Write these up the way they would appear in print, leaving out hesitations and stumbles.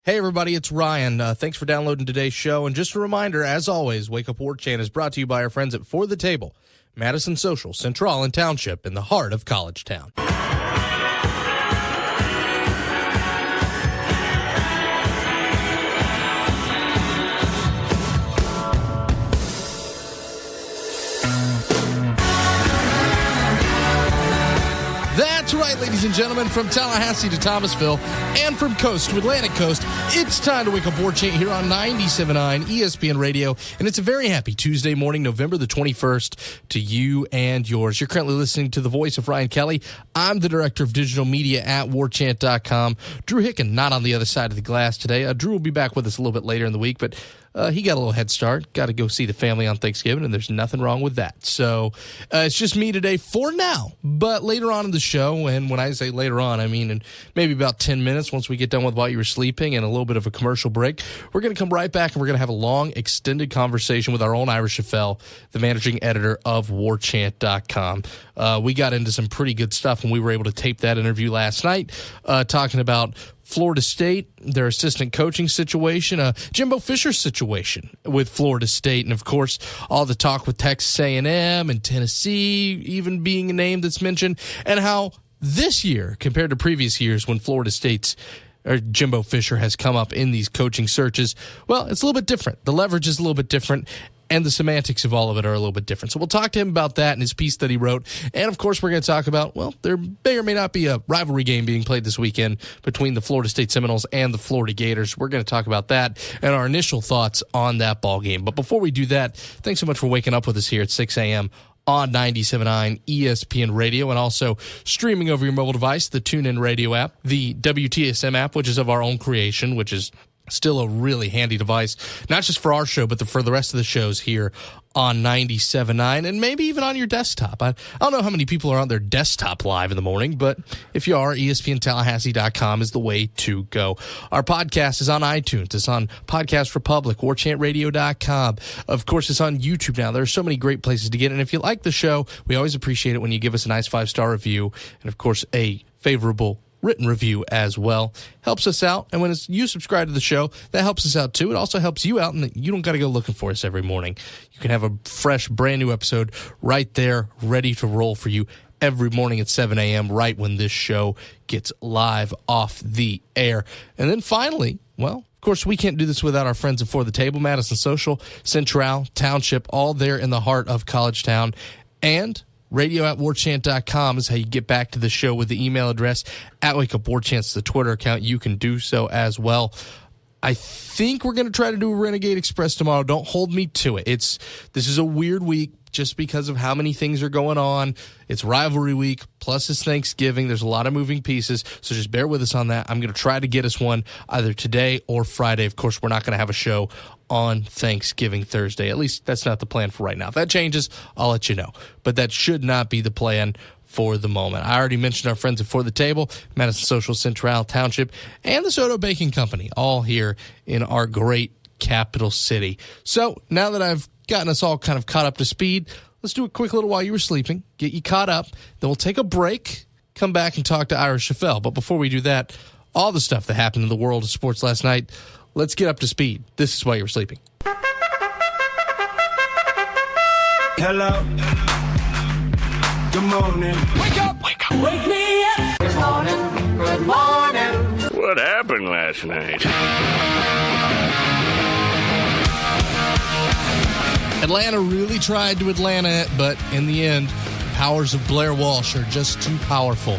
Hey, everybody, it's Ryan. Thanks for downloading today's show. And just a reminder, as always, Wake Up War Chant is brought to you by our friends at For the Table, Madison Social, Central, and Township in the heart of College Town. That's right, ladies and gentlemen, from Tallahassee to Thomasville and from coast to Atlantic coast, it's time to Wake Up War Chant here on 97.9 ESPN Radio, and it's a very happy Tuesday morning, November the 21st, to you and yours. You're currently listening to the voice of Ryan Kelly. I'm the director of digital media at warchant.com. Drew Hicken, not on the other side of the glass today. Drew will be back with us a little bit later in the week, but he got a little head start. Got to go see the family on Thanksgiving, and there's nothing wrong with that. So it's just me today for now. But later on in the show, and when I say later on, I mean in maybe about 10 minutes once we get done with While You Were Sleeping and a little bit of a commercial break, we're going to come right back and we're going to have a long, extended conversation with our own Ira Schafel, the managing editor of warchant.com. We got into some pretty good stuff when we were able to tape that interview last night, talking about Florida State, their assistant coaching situation, Jimbo Fisher situation with Florida State, and of course all the talk with Texas A&M and Tennessee even being a name that's mentioned, and how this year compared to previous years when Florida State's or Jimbo Fisher has come up in these coaching searches, well, it's a little bit different. The leverage is a little bit different, and the semantics of all of it are a little bit different. So we'll talk to him about that in his piece that he wrote. And, of course, we're going to talk about, well, there may or may not be a rivalry game being played this weekend between the Florida State Seminoles and the Florida Gators. We're going to talk about that and our initial thoughts on that ball game. But before we do that, thanks so much for waking up with us here at 6 a.m. on 97.9 ESPN Radio, and also streaming over your mobile device, the TuneIn Radio app, the WTSM app, which is of our own creation, which is still a really handy device, not just for our show, but for the rest of the shows here on 97.9, and maybe even on your desktop. I don't know how many people are on their desktop live in the morning, but if you are, ESPNTallahassee.com is the way to go. Our podcast is on iTunes. It's on Podcast Republic, WarChantRadio.com. Of course, it's on YouTube now. There are so many great places to get it, and if you like the show, we always appreciate it when you give us a nice 5-star review, and of course, a favorable written review as well. Helps us out, and when you subscribe to the show, that helps us out too. It also helps you out, and you don't got to go looking for us every morning. You can have a fresh, brand new episode right there, ready to roll for you every morning at 7 a.m., right when this show gets live off the air. And then finally, well, of course, we can't do this without our friends at For the Table, Madison Social, Central, Township, all there in the heart of College Town. And radio@warchant.com is how you get back to the show with the email address. At Wake Up War Chant's the Twitter account. You can do so as well. I think we're going to try to do a Renegade Express tomorrow. Don't hold me to it. This is a weird week just because of how many things are going on. It's rivalry week, plus it's Thanksgiving. There's a lot of moving pieces, so just bear with us on that. I'm going to try to get us one either today or Friday. Of course, we're not going to have a show on Thanksgiving Thursday. At least that's not the plan for right now. If that changes, I'll let you know. But that should not be the plan for the moment. I already mentioned our friends at For the Table, Madison Social, Central, Township, and the Soto Baking Company, all here in our great capital city. So now that I've gotten us all kind of caught up to speed, let's do a quick little While You Were Sleeping, get you caught up, then we'll take a break, come back and talk to Ira Schafel. But before we do that, all the stuff that happened in the world of sports last night, let's get up to speed. This is While You Were Sleeping. Hello. Good morning. Wake up! Wake up! Wake me up! Good morning. Good morning. What happened last night? Atlanta really tried to Atlanta it, but in the end, the powers of Blair Walsh are just too powerful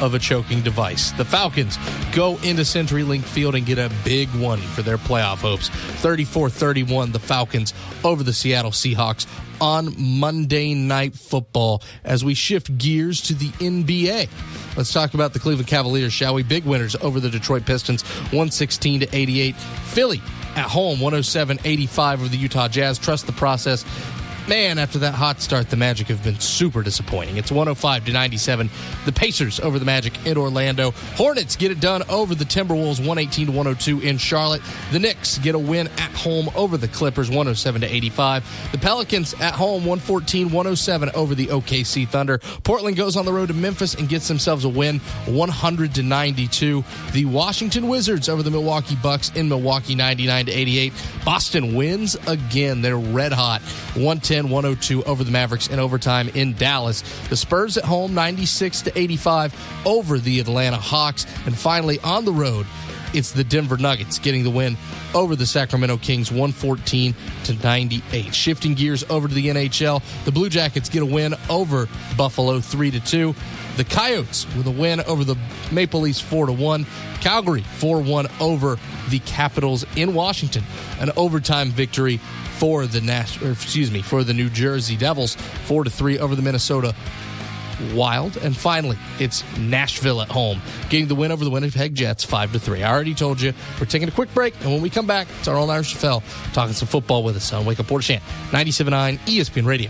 of a choking device. The Falcons go into CenturyLink Field and get a big one for their playoff hopes. 34-31, the Falcons over the Seattle Seahawks on Monday Night Football. As we shift gears to the NBA, let's talk about the Cleveland Cavaliers, shall we? Big winners over the Detroit Pistons, 116-88. Philly at home, 107-85 over the Utah Jazz. Trust the process. Man, after that hot start, the Magic have been super disappointing. It's 105-97. The Pacers over the Magic in Orlando. Hornets get it done over the Timberwolves, 118-102 in Charlotte. The Knicks get a win at home over the Clippers, 107-85. The Pelicans at home, 114-107 over the OKC Thunder. Portland goes on the road to Memphis and gets themselves a win, 100-92. The Washington Wizards over the Milwaukee Bucks in Milwaukee, 99-88. Boston wins again. They're red hot, 110-102 over the Mavericks in overtime in Dallas. The Spurs at home, 96-85 over the Atlanta Hawks. And finally, on the road, it's the Denver Nuggets getting the win over the Sacramento Kings, 114-98. Shifting gears over to the NHL, the Blue Jackets get a win over Buffalo, 3-2. The Coyotes with a win over the Maple Leafs, 4-1. Calgary, 4-1 over the Capitals in Washington. An overtime victory for the New Jersey Devils, 4-3 over the Minnesota Wild. And finally, it's Nashville at home, getting the win over the Winnipeg Jets, 5-3. I already told you, we're taking a quick break, and when we come back, it's our own Irish Fell talking some football with us on Wake Up Port Chant, 97.9 ESPN Radio.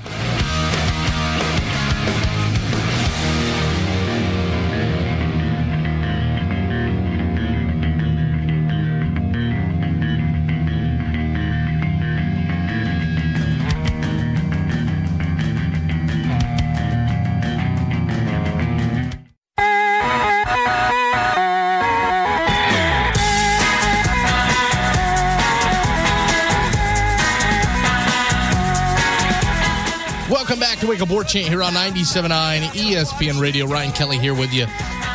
Welcome back to Wake Up War Chant here on 97.9 ESPN Radio. Ryan Kelly here with you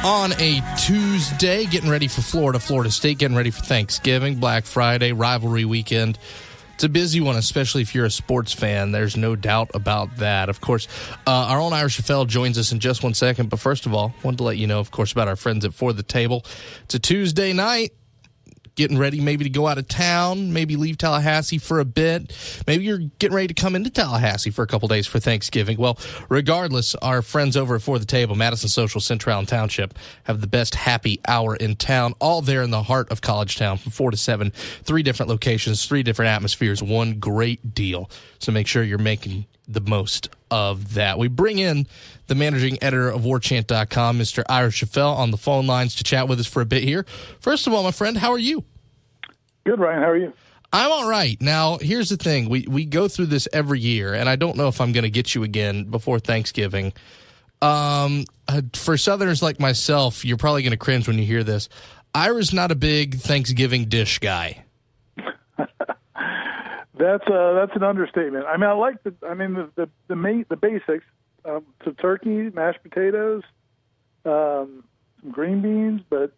on a Tuesday, getting ready for Florida State, getting ready for Thanksgiving, Black Friday, rivalry weekend. It's a busy one, especially if you're a sports fan. There's no doubt about that. Of course, our own Irish FL joins us in just 1 second. But first of all, wanted to let you know, of course, about our friends at For the Table. It's a Tuesday night. Getting ready maybe to go out of town, maybe leave Tallahassee for a bit. Maybe you're getting ready to come into Tallahassee for a couple days for Thanksgiving. Well, regardless, our friends over at For the Table, Madison Social, Central and Township, have the best happy hour in town, all there in the heart of College Town from 4 to 7, 3 different locations, 3 different atmospheres, one great deal. So make sure you're making the most of that. We bring in the managing editor of warchant.com, Mr. Irish Fell, on the phone lines to chat with us for a bit here. First of all, my friend, how are you? Good, Ryan. How are you? I'm all right. Now, here's the thing. We go through this every year, and I don't know if I'm going to get you again before Thanksgiving. For Southerners like myself, you're probably going to cringe when you hear this. Ira's not a big Thanksgiving dish guy. That's an understatement. I mean, I like the basics. So turkey, mashed potatoes, some green beans. But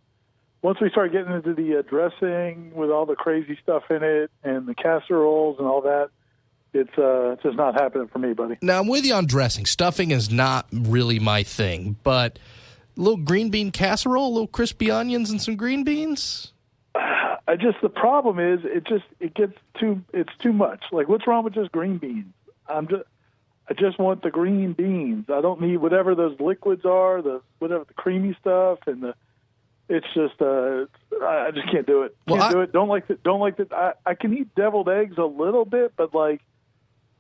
once we start getting into the dressing with all the crazy stuff in it and the casseroles and all that, it's just not happening for me, buddy. Now, I'm with you on dressing. Stuffing is not really my thing, but a little green bean casserole, a little crispy onions and some green beans. The problem is it's too much. Like, what's wrong with just green beans? I just want the green beans. I don't need whatever those liquids are, whatever the creamy stuff, and it's just I just can't do it. Do it. Don't like that. I can eat deviled eggs a little bit, but like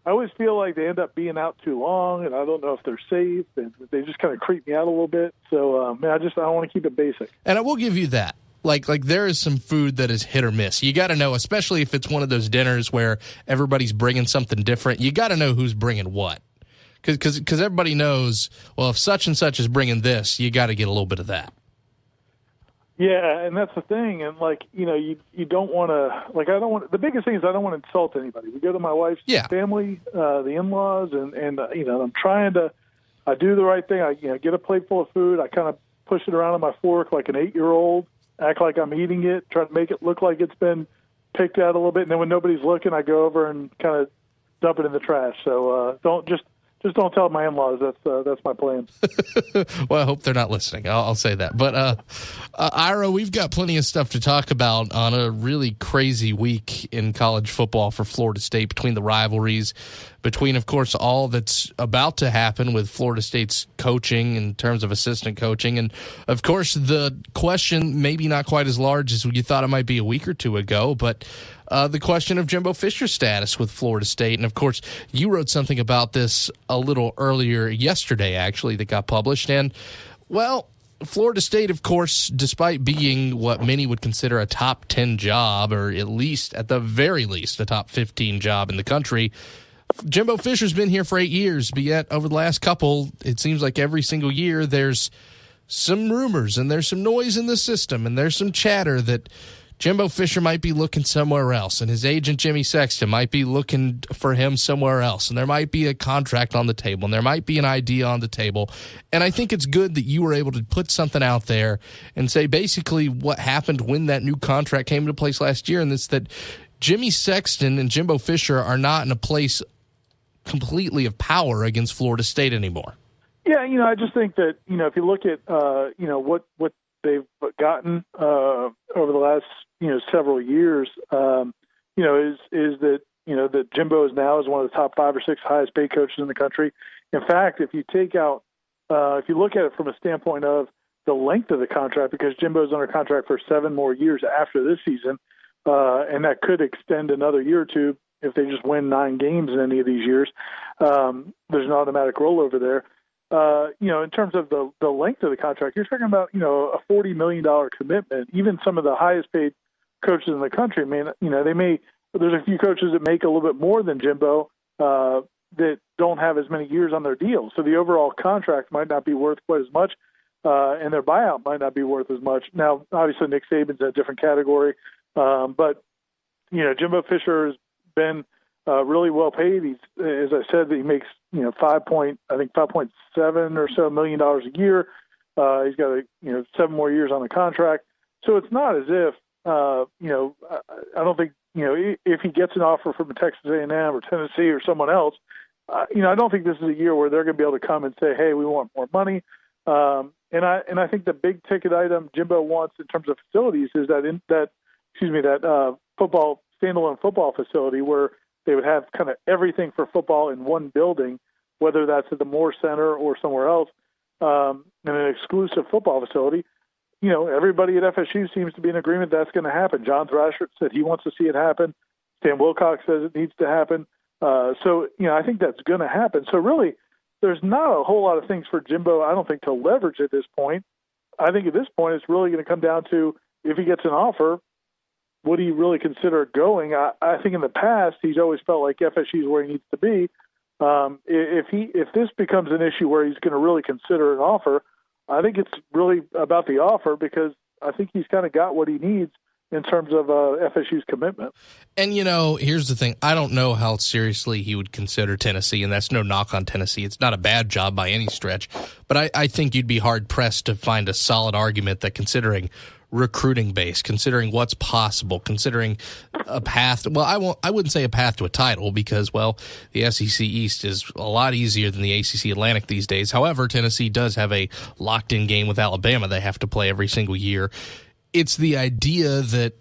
I always feel like they end up being out too long, and I don't know if they're safe, and they just kind of creep me out a little bit. So I want to keep it basic. And I will give you that. Like there is some food that is hit or miss. You got to know, especially if it's one of those dinners where everybody's bringing something different. You got to know who's bringing what, because everybody knows. Well, if such and such is bringing this, you got to get a little bit of that. Yeah, and that's the thing. And you don't want to. Like, I don't want. The biggest thing is I don't want to insult anybody. We go to my wife's family, the in-laws, and I'm trying to. I do the right thing. I get a plate full of food. I kind of push it around on my fork like an 8-year-old. Act like I'm eating it, try to make it look like it's been picked out a little bit, and then when nobody's looking, I go over and kind of dump it in the trash. So don't Just don't tell my in-laws. That's my plan. Well, I hope they're not listening. I'll say that. But Ira, we've got plenty of stuff to talk about on a really crazy week in college football for Florida State, between the rivalries, between, of course, all that's about to happen with Florida State's coaching in terms of assistant coaching, and of course the question, maybe not quite as large as you thought it might be a week or two ago, but the question of Jimbo Fisher's status with Florida State. And, of course, you wrote something about this a little earlier yesterday, actually, that got published. And, well, Florida State, of course, despite being what many would consider a top 10 job, or at least, at the very least, a top 15 job in the country, Jimbo Fisher's been here for 8 years, but yet over the last couple, it seems like every single year there's some rumors and there's some noise in the system and there's some chatter that Jimbo Fisher might be looking somewhere else, and his agent Jimmy Sexton might be looking for him somewhere else, and there might be a contract on the table, and there might be an idea on the table. And I think it's good that you were able to put something out there and say basically what happened when that new contract came into place last year, and it's that Jimmy Sexton and Jimbo Fisher are not in a place completely of power against Florida State anymore. Yeah, I just think that, if you look at, what they've gotten over the last, several years, is that, that Jimbo is now one of the top 5 or 6 highest paid coaches in the country. In fact, if you look at it from a standpoint of the length of the contract, because Jimbo's under contract for 7 more years after this season, and that could extend another year or two if they just win 9 games in any of these years. There's an automatic rollover there. In terms of the length of the contract, you're talking about, a $40 million commitment. Even some of the highest paid coaches in the country, there's a few coaches that make a little bit more than Jimbo that don't have as many years on their deals. So the overall contract might not be worth quite as much, and their buyout might not be worth as much. Now, obviously, Nick Saban's in a different category, but, Jimbo Fisher has been really well paid. He's, as I said, he makes $5.7 or so million a year. He's got 7 more years on the contract. So it's not as if I don't think if he gets an offer from Texas A&M or Tennessee or someone else, I don't think this is a year where they're going to be able to come and say, hey, we want more money. And I think the big ticket item Jimbo wants in terms of facilities is that standalone football facility where they would have kind of everything for football in one building, whether that's at the Moore Center or somewhere else, and an exclusive football facility. Everybody at FSU seems to be in agreement that's going to happen. John Thrasher said he wants to see it happen. Stan Wilcox says it needs to happen. So I think that's going to happen. So really, there's not a whole lot of things for Jimbo, I don't think, to leverage at this point. I think at this point it's really going to come down to, if he gets an offer, would he really consider going? I think in the past he's always felt like FSU is where he needs to be. If this becomes an issue where he's going to really consider an offer, I think it's really about the offer, because I think he's kind of got what he needs in terms of FSU's commitment. And, here's the thing. I don't know how seriously he would consider Tennessee, and that's no knock on Tennessee. It's not a bad job by any stretch. But I think you'd be hard-pressed to find a solid argument that, considering recruiting base, considering what's possible, considering a path. Well, I wouldn't say a path to a title, because, the SEC East is a lot easier than the ACC Atlantic these days. However, Tennessee does have a locked-in game with Alabama they have to play every single year. It's the idea that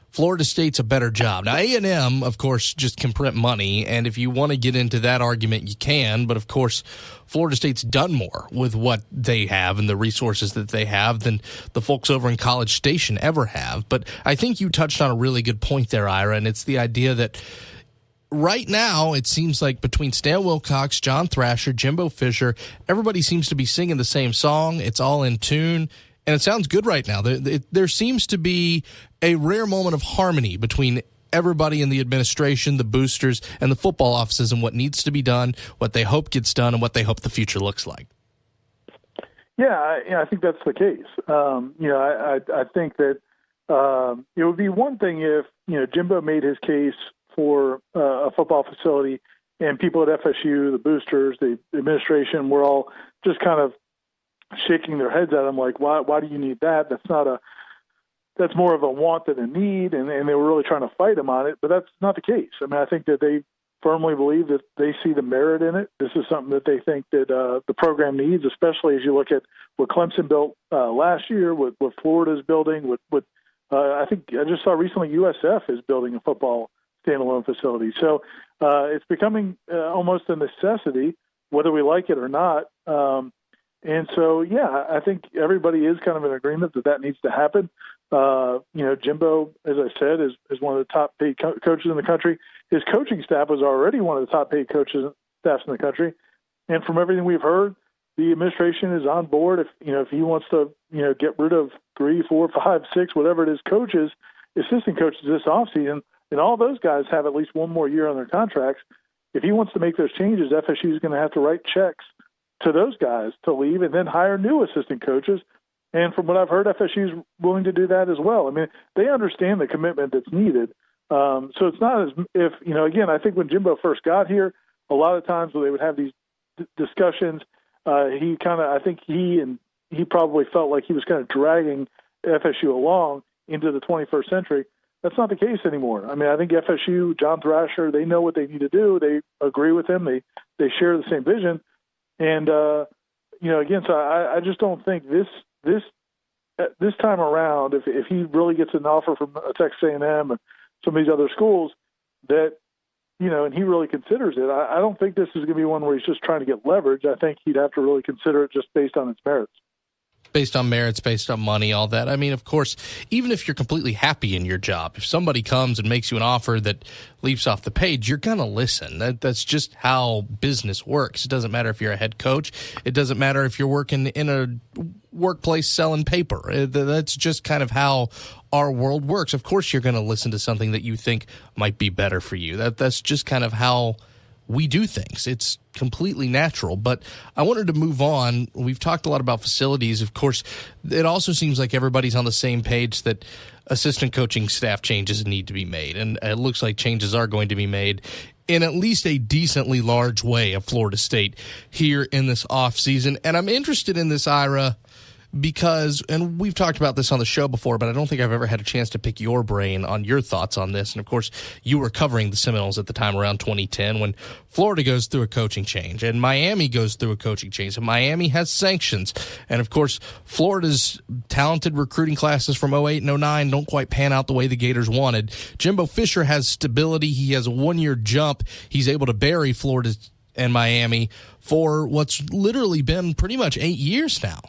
Florida State's a better job. Now, A&M, of course, just can print money, and if you want to get into that argument, you can. But, of course, Florida State's done more with what they have and the resources that they have than the folks over in College Station ever have. But I think you touched on a really good point there, Ira, and it's the idea that right now it seems like between Stan Wilcox, John Thrasher, Jimbo Fisher, everybody seems to be singing the same song. It's all in tune. And it sounds good right now. There seems to be a rare moment of harmony between everybody in the administration, the boosters, and the football offices, and what needs to be done, what they hope gets done, and what they hope the future looks like. Yeah, I think that's the case. I think that it would be one thing if Jimbo made his case for a football facility, and people at FSU, the boosters, the administration, were all just kind of shaking their heads at him like, why do you need that? That's more of a want than a need, and they were really trying to fight him on it, but that's not the case. I think that firmly believe that they see the merit in it. This is something that they think that the program needs, especially as you look at what Clemson built last year, what Florida's building, what I think I just saw recently USF is building a football standalone facility. So it's becoming almost a necessity, whether we like it or not. And so, yeah, I think everybody is kind of in agreement that needs to happen. Jimbo, as I said, is one of the top paid coaches in the country. His coaching staff was already one of the top paid staffs in the country. And from everything we've heard, the administration is on board. If he wants to, get rid of 3, 4, 5, 6, whatever it is, assistant coaches this offseason, and all those guys have at least one more year on their contracts. If he wants to make those changes, FSU is going to have to write checks to those guys to leave and then hire new assistant coaches. And from what I've heard, FSU is willing to do that as well. I mean, they understand the commitment that's needed. So it's not as if, again, I think when Jimbo first got here, a lot of times when they would have these discussions, he probably felt like he was kind of dragging FSU along into the 21st century. That's not the case anymore. I mean, I think FSU, John Thrasher, they know what they need to do. They agree with him. They share the same vision. And, again, so I just don't think this time around, if he really gets an offer from Texas A&M and some of these other schools that, and he really considers it, I don't think this is going to be one where he's just trying to get leverage. I think he'd have to really consider it just based on its merits. Based on merits, based on money, all that. I mean, of course, even if you're completely happy in your job, if somebody comes and makes you an offer that leaps off the page, you're going to listen. That's just how business works. It doesn't matter if you're a head coach. It doesn't matter if you're working in a workplace selling paper. That's just kind of how our world works. Of course, you're going to listen to something that you think might be better for you. That's just kind of how we do things. It's completely natural. But I wanted to move on. We've talked a lot about facilities. Of course, it also seems like everybody's on the same page that assistant coaching staff changes need to be made. And it looks like changes are going to be made in at least a decently large way of Florida State here in this offseason. And I'm interested in this, Ira, because, and we've talked about this on the show before, but I don't think I've ever had a chance to pick your brain on your thoughts on this. And, of course, you were covering the Seminoles at the time around 2010 when Florida goes through a coaching change and Miami goes through a coaching change. And Miami has sanctions. And, of course, Florida's talented recruiting classes from 08 and 09 don't quite pan out the way the Gators wanted. Jimbo Fisher has stability. He has a one-year jump. He's able to bury Florida and Miami for what's literally been pretty much 8 years now.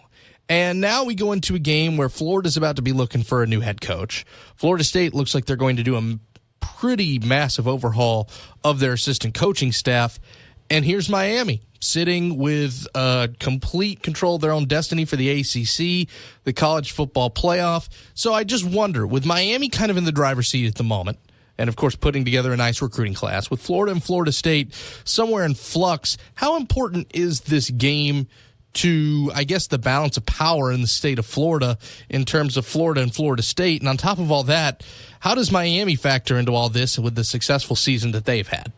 And now we go into a game where Florida's about to be looking for a new head coach. Florida State looks like they're going to do a pretty massive overhaul of their assistant coaching staff. And here's Miami sitting with complete control of their own destiny for the ACC, the college football playoff. So I just wonder, with Miami kind of in the driver's seat at the moment, and, of course, putting together a nice recruiting class, with Florida and Florida State somewhere in flux, how important is this game to, I guess, the balance of power in the state of Florida in terms of Florida and Florida State? And on top of all that, how does Miami factor into all this with the successful season that they've had?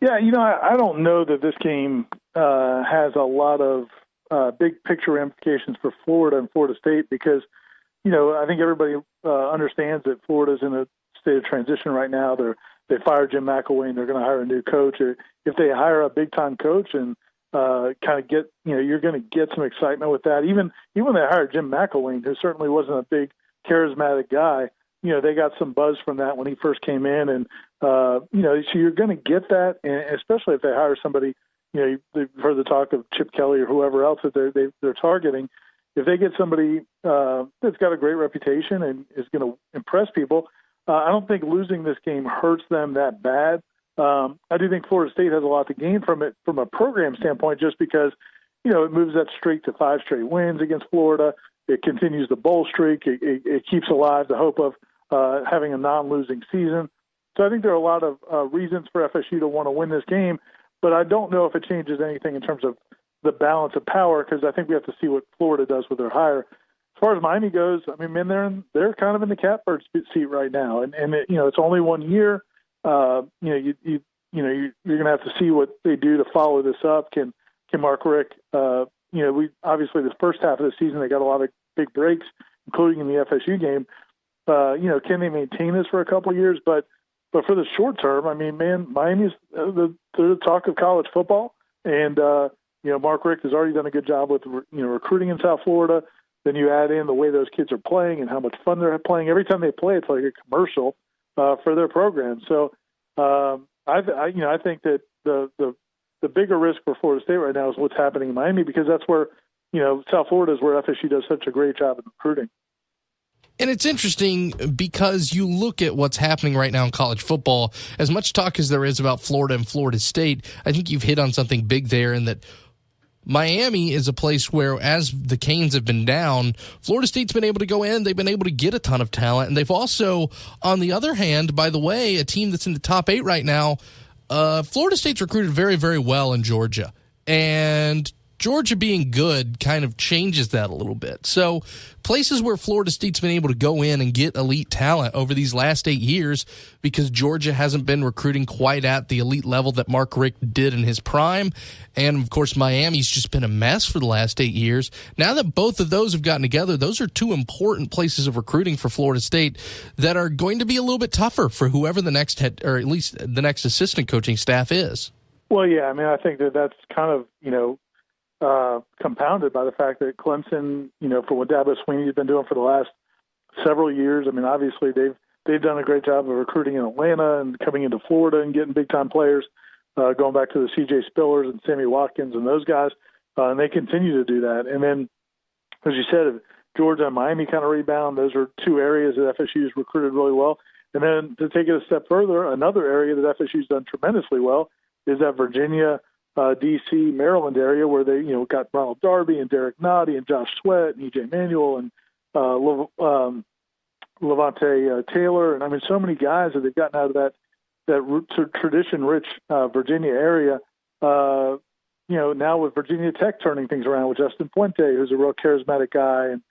Yeah, I don't know that this game has a lot of big picture ramifications for Florida and Florida State because, I think everybody understands that Florida's in a state of transition right now. They fired Jim McElwain. They're going to hire a new coach. If they hire a big-time coach and kind of get, you're going to get some excitement with that. Even when they hired Jim McElwain, who certainly wasn't a big charismatic guy, they got some buzz from that when he first came in. And, so you're going to get that, and especially if they hire somebody, they've heard the talk of Chip Kelly or whoever else that they're targeting. If they get somebody that's got a great reputation and is going to impress people, I don't think losing this game hurts them that bad. I do think Florida State has a lot to gain from it from a program standpoint, just because, it moves that streak to 5 straight wins against Florida. It continues the bowl streak. It keeps alive the hope of having a non-losing season. So I think there are a lot of reasons for FSU to want to win this game, but I don't know if it changes anything in terms of the balance of power, because I think we have to see what Florida does with their hire. As far as Miami goes, I mean, they're kind of in the catbird seat right now, and it's only 1 year. You're going to have to see what they do to follow this up. Can Mark Richt, we obviously the first half of the season, they got a lot of big breaks, including in the FSU game. Can they maintain this for a couple of years? But But for the short term, I mean, man, Miami's they're the talk of college football, and Mark Richt has already done a good job with recruiting in South Florida. Then you add in the way those kids are playing and how much fun they're playing. Every time they play, it's like a commercial for their program. So I think that the bigger risk for Florida State right now is what's happening in Miami, because that's where South Florida is where FSU does such a great job in recruiting. And it's interesting because you look at what's happening right now in college football, as much talk as there is about Florida and Florida State, I think you've hit on something big there, in that Miami is a place where, as the Canes have been down, Florida State's been able to go in. They've been able to get a ton of talent. And they've also, on the other hand, by the way, a team that's in the top 8 right now, Florida State's recruited very, very well in Georgia. And Georgia being good kind of changes that a little bit. So places where Florida State's been able to go in and get elite talent over these last 8 years, because Georgia hasn't been recruiting quite at the elite level that Mark Richt did in his prime. And, of course, Miami's just been a mess for the last 8 years. Now that both of those have gotten together, those are two important places of recruiting for Florida State that are going to be a little bit tougher for whoever the next head, or at least the next assistant coaching staff is. Well, yeah, I mean, I think that's kind of, compounded by the fact that Clemson, for what Dabo Swinney has been doing for the last several years. I mean, obviously they've done a great job of recruiting in Atlanta and coming into Florida and getting big time players, going back to the C.J. Spillers and Sammy Watkins and those guys, and they continue to do that. And then, as you said, Georgia and Miami kind of rebound. Those are two areas that FSU has recruited really well. And then to take it a step further, another area that FSU's done tremendously well is that Virginia, D.C., Maryland area where they, got Ronald Darby and Derek Noddy and Josh Sweat and E.J. Manuel and Levante Taylor. And, I mean, so many guys that they've gotten out of that tradition-rich Virginia area. Now with Virginia Tech turning things around with Justin Fuente, who's a real charismatic guy. And,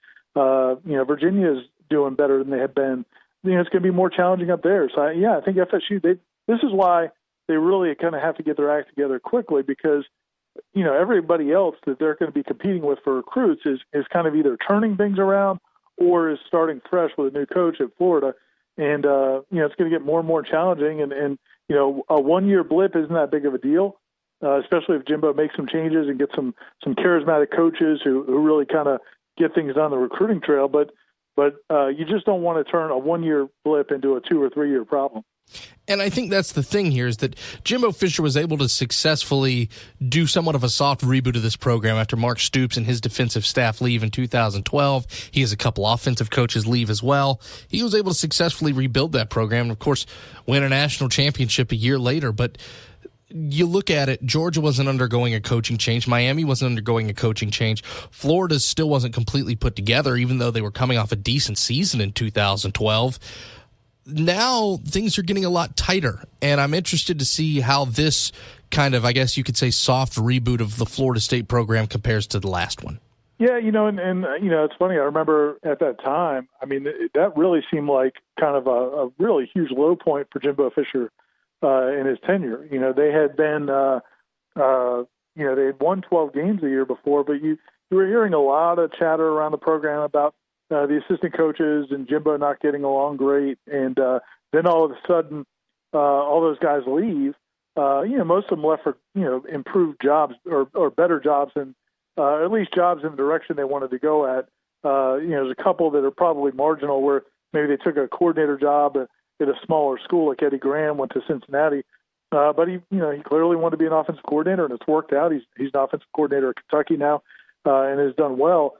Virginia's doing better than they have been. It's going to be more challenging up there. So, I think FSU, this is why they really kind of have to get their act together quickly, because, everybody else that they're going to be competing with for recruits is kind of either turning things around or is starting fresh with a new coach at Florida. And, it's going to get more and more challenging. And a one-year blip isn't that big of a deal, especially if Jimbo makes some changes and gets some charismatic coaches who really kind of get things on the recruiting trail. But you just don't want to turn a one-year blip into a 2 or 3 year problem. And I think that's the thing here, is that Jimbo Fisher was able to successfully do somewhat of a soft reboot of this program after Mark Stoops and his defensive staff leave in 2012. He has a couple offensive coaches leave as well. He was able to successfully rebuild that program and, of course, win a national championship a year later. But you look at it, Georgia wasn't undergoing a coaching change. Miami wasn't undergoing a coaching change. Florida still wasn't completely put together, even though they were coming off a decent season in 2012. Now things are getting a lot tighter, and I'm interested to see how this kind of, I guess you could say, soft reboot of the Florida State program compares to the last one. Yeah, and it's funny. I remember at that time, I mean, that really seemed like kind of a really huge low point for Jimbo Fisher in his tenure. They had been, they had won 12 games the year before, but you were hearing a lot of chatter around the program about the assistant coaches and Jimbo not getting along great. And then all of a sudden, all those guys leave. Most of them left for, improved jobs or better jobs, and at least jobs in the direction they wanted to go at. There's a couple that are probably marginal where maybe they took a coordinator job at a smaller school, like Eddie Graham went to Cincinnati. But he clearly wanted to be an offensive coordinator, and it's worked out. He's an offensive coordinator at Kentucky now, and has done well.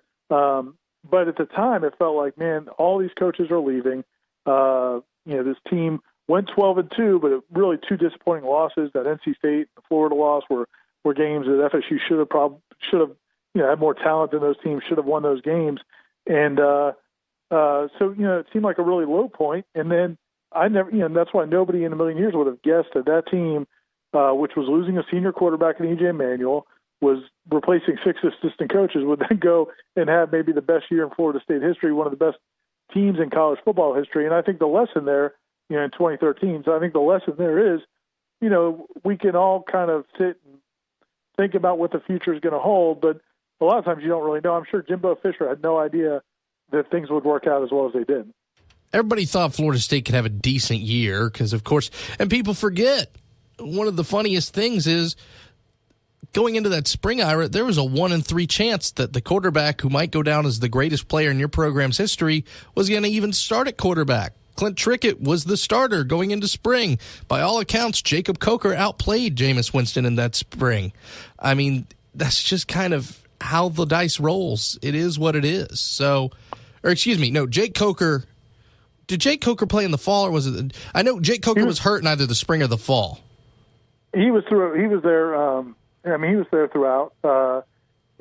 But at the time, it felt like, man, all these coaches are leaving. This team went 12-2, but really two disappointing losses. That NC State, the Florida loss, were games that FSU should have had more talent than those teams, should have won those games. And so it seemed like a really low point. And then that's why nobody in a million years would have guessed that team, which was losing a senior quarterback in E.J. Manuel, was replacing 6 assistant coaches, would then go and have maybe the best year in Florida State history, one of the best teams in college football history. And I think the lesson there, in 2013, so I think the lesson there is, we can all kind of sit and think about what the future is going to hold, but a lot of times you don't really know. I'm sure Jimbo Fisher had no idea that things would work out as well as they did. everybody thought Florida State could have a decent year because, of course, and people forget, one of the funniest things is going into that spring, Ira, there was a 1 in 3 chance that the quarterback who might go down as the greatest player in your program's history was going to even start at quarterback. Clint Trickett was the starter going into spring. By all accounts, Jacob Coker outplayed Jameis Winston in that spring. I mean, that's just kind of how the dice rolls. It is what it is. So, or excuse me, no, Jake Coker. Did Jake Coker play in the fall, or was it? I know Jake Coker was hurt in either the spring or the fall. He was through. He was there. He was there throughout.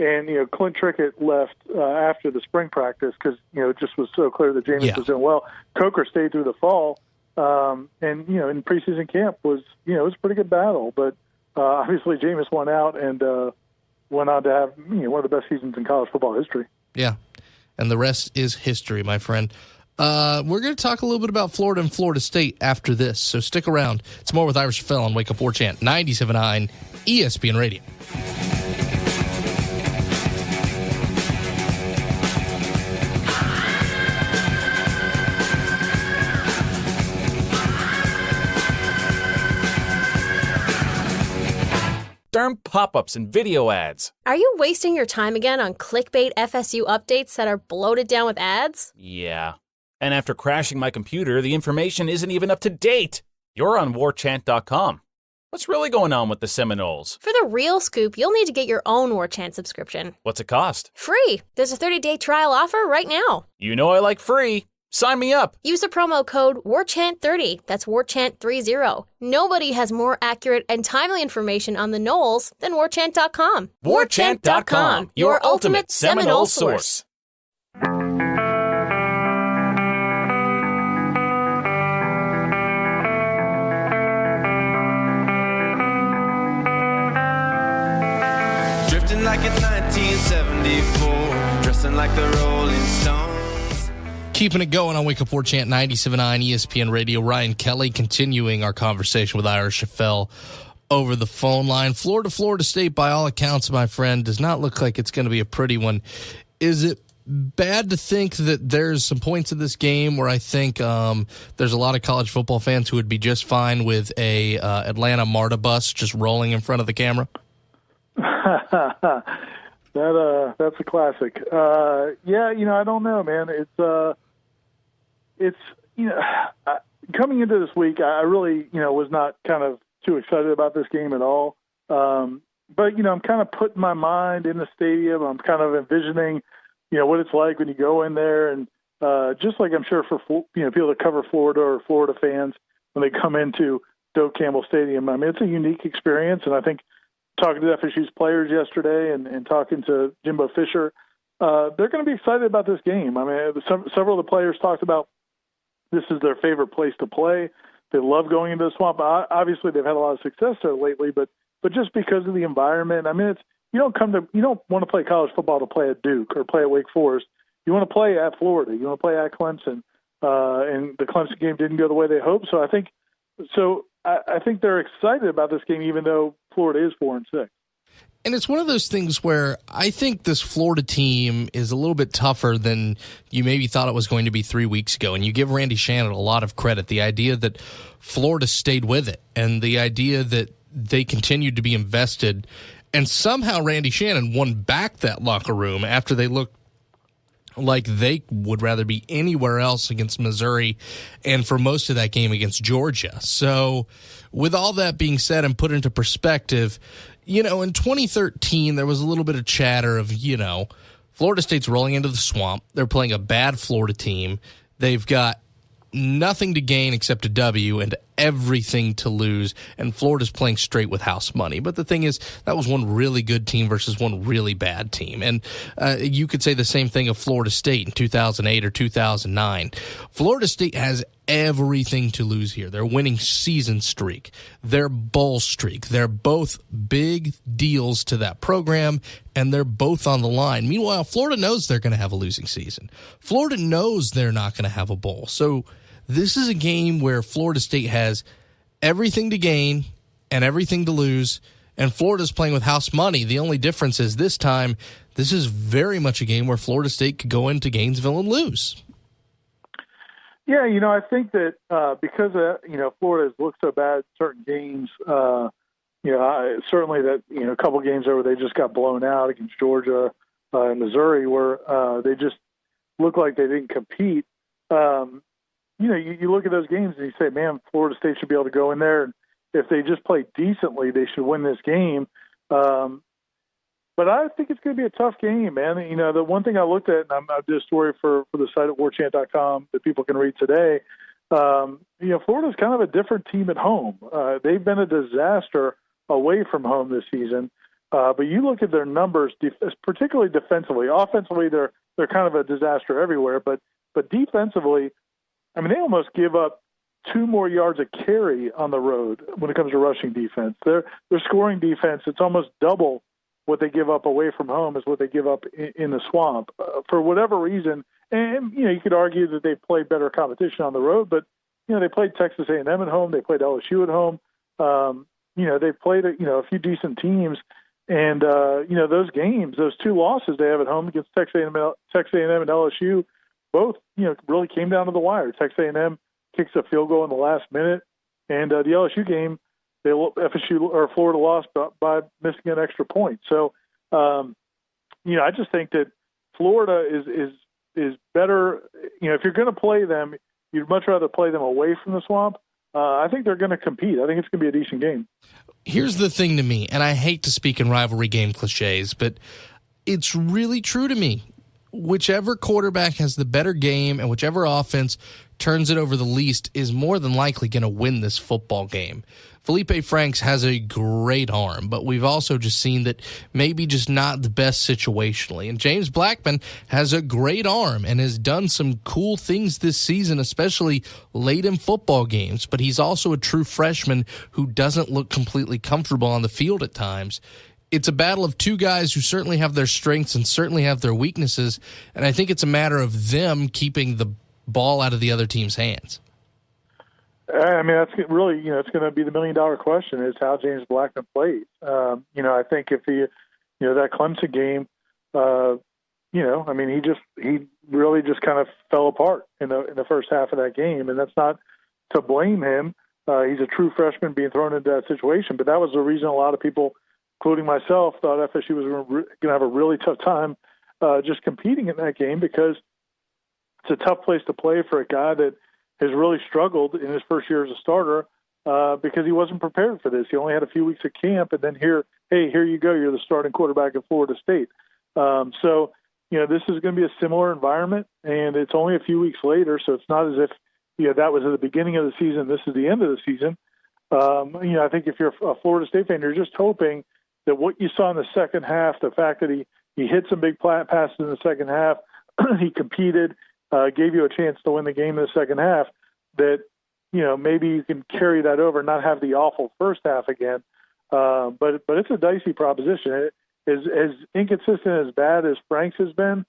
And Clint Trickett left after the spring practice because it just was so clear that Jameis was doing well. Coker stayed through the fall, and in preseason camp was it was a pretty good battle. But obviously Jameis won out and went on to have one of the best seasons in college football history. Yeah, and the rest is history, my friend. We're going to talk a little bit about Florida and Florida State after this, so stick around. It's more with Irish Fell on Wake Up War Chant 97.9 ESPN Radio. Darn pop-ups and video ads. Are you wasting your time again on clickbait FSU updates that are bloated down with ads? Yeah. And after crashing my computer, the information isn't even up to date. You're on warchant.com. What's really going on with the Seminoles? For the real scoop, you'll need to get your own War Chant subscription. What's it cost? Free. There's a 30-day trial offer right now. You know I like free. Sign me up. Use the promo code WARCHANT30. That's WARCHANT30. Nobody has more accurate and timely information on the Noles than warchant.com. Warchant.com, your ultimate Seminole source. Drifting like it's 1974, dressing like the Rolling Stones. Keeping it going on Wake Up War Chant 97.9 ESPN Radio. Ryan Kelly continuing our conversation with Ira Schafel over the phone line. Florida State, by all accounts, my friend, does not look like it's going to be a pretty one. Is it bad to think that there's some points of this game where I think there's a lot of college football fans who would be just fine with a Atlanta MARTA bus just rolling in front of the camera? That's a classic. I don't know, man. It's coming into this week, I really, was not kind of too excited about this game at all. But I'm kind of putting my mind in the stadium. I'm kind of envisioning, what it's like when you go in there, and just like I'm sure for people that cover Florida or Florida fans when they come into Doak Campbell Stadium. I mean, it's a unique experience, and I think talking to FSU's players yesterday and talking to Jimbo Fisher, they're going to be excited about this game. I mean, several of the players talked about this is their favorite place to play. They love going into the Swamp. Obviously, they've had a lot of success there lately, but just because of the environment, I mean, you don't want to play college football to play at Duke or play at Wake Forest. You want to play at Florida. You want to play at Clemson. And the Clemson game didn't go the way they hoped. So I think they're excited about this game, even though Florida is 4-6. And it's one of those things where I think this Florida team is a little bit tougher than you maybe thought it was going to be 3 weeks ago. And you give Randy Shannon a lot of credit. The idea that Florida stayed with it and the idea that they continued to be invested. And somehow Randy Shannon won back that locker room after they looked like they would rather be anywhere else against Missouri and for most of that game against Georgia. So with all that being said and put into perspective, in 2013, there was a little bit of chatter of, Florida State's rolling into the Swamp. They're playing a bad Florida team. They've got nothing to gain except a W and everything to lose, and Florida's playing straight with house money. But the thing is, that was one really good team versus one really bad team. And you could say the same thing of Florida State in 2008 or 2009. Florida State has everything to lose here. Their winning season streak, their bowl streak. They're both big deals to that program, and they're both on the line. Meanwhile, Florida knows they're going to have a losing season. Florida knows they're not going to have a bowl. So this is a game where Florida State has everything to gain and everything to lose, and Florida's playing with house money. The only difference is this time, this is very much a game where Florida State could go into Gainesville and lose. Yeah, I think that because Florida's looked so bad in certain games, certainly that a couple games over they just got blown out against Georgia and Missouri, where they just looked like they didn't compete. You look at those games and you say, man, Florida State should be able to go in there, and if they just play decently, they should win this game. But I think it's going to be a tough game, man. The one thing I looked at, and I did a story for the site at warchant.com that people can read today. Florida's kind of a different team at home. They've been a disaster away from home this season. But you look at their numbers, particularly defensively. Offensively, they're kind of a disaster everywhere. But defensively, I mean, they almost give up 2 more yards a carry on the road when it comes to rushing defense. Their scoring defense, it's almost double what they give up away from home is what they give up in the swamp for whatever reason. And, you could argue that they played better competition on the road, but, they played Texas A&M at home. They played LSU at home. They played, a few decent teams. And, those games, those 2 losses they have at home against Texas A&M and LSU, both, really came down to the wire. Texas A&M kicks a field goal in the last minute. And the LSU game, Florida lost by missing an extra point. So, I just think that Florida is better. If you're going to play them, you'd much rather play them away from the swamp. I think they're going to compete. I think it's going to be a decent game. Here's the thing to me, and I hate to speak in rivalry game cliches, but it's really true to me. Whichever quarterback has the better game and whichever offense turns it over the least is more than likely going to win this football game. Felipe Franks has a great arm, but we've also just seen that maybe just not the best situationally. And James Blackman has a great arm and has done some cool things this season, especially late in football games. But he's also a true freshman who doesn't look completely comfortable on the field at times. It's a battle of 2 guys who certainly have their strengths and certainly have their weaknesses, and I think it's a matter of them keeping the ball out of the other team's hands. I mean, that's really, it's going to be the $1 million question is how James Blackman plays. I think if that Clemson game, he really just kind of fell apart in the first half of that game, and that's not to blame him. He's a true freshman being thrown into that situation, but that was the reason a lot of people, including myself, thought FSU was going to have a really tough time just competing in that game because it's a tough place to play for a guy that has really struggled in his first year as a starter because he wasn't prepared for this. He only had a few weeks of camp, and then here you go. You're the starting quarterback at Florida State. This is going to be a similar environment, and it's only a few weeks later, so it's not as if that was at the beginning of the season. This is the end of the season. I think if you're a Florida State fan, you're just hoping that what you saw in the second half, the fact that he hit some big passes in the second half, he competed, gave you a chance to win the game in the second half, that, maybe you can carry that over and not have the awful first half again. But it's a dicey proposition. As inconsistent as bad as Franks has been,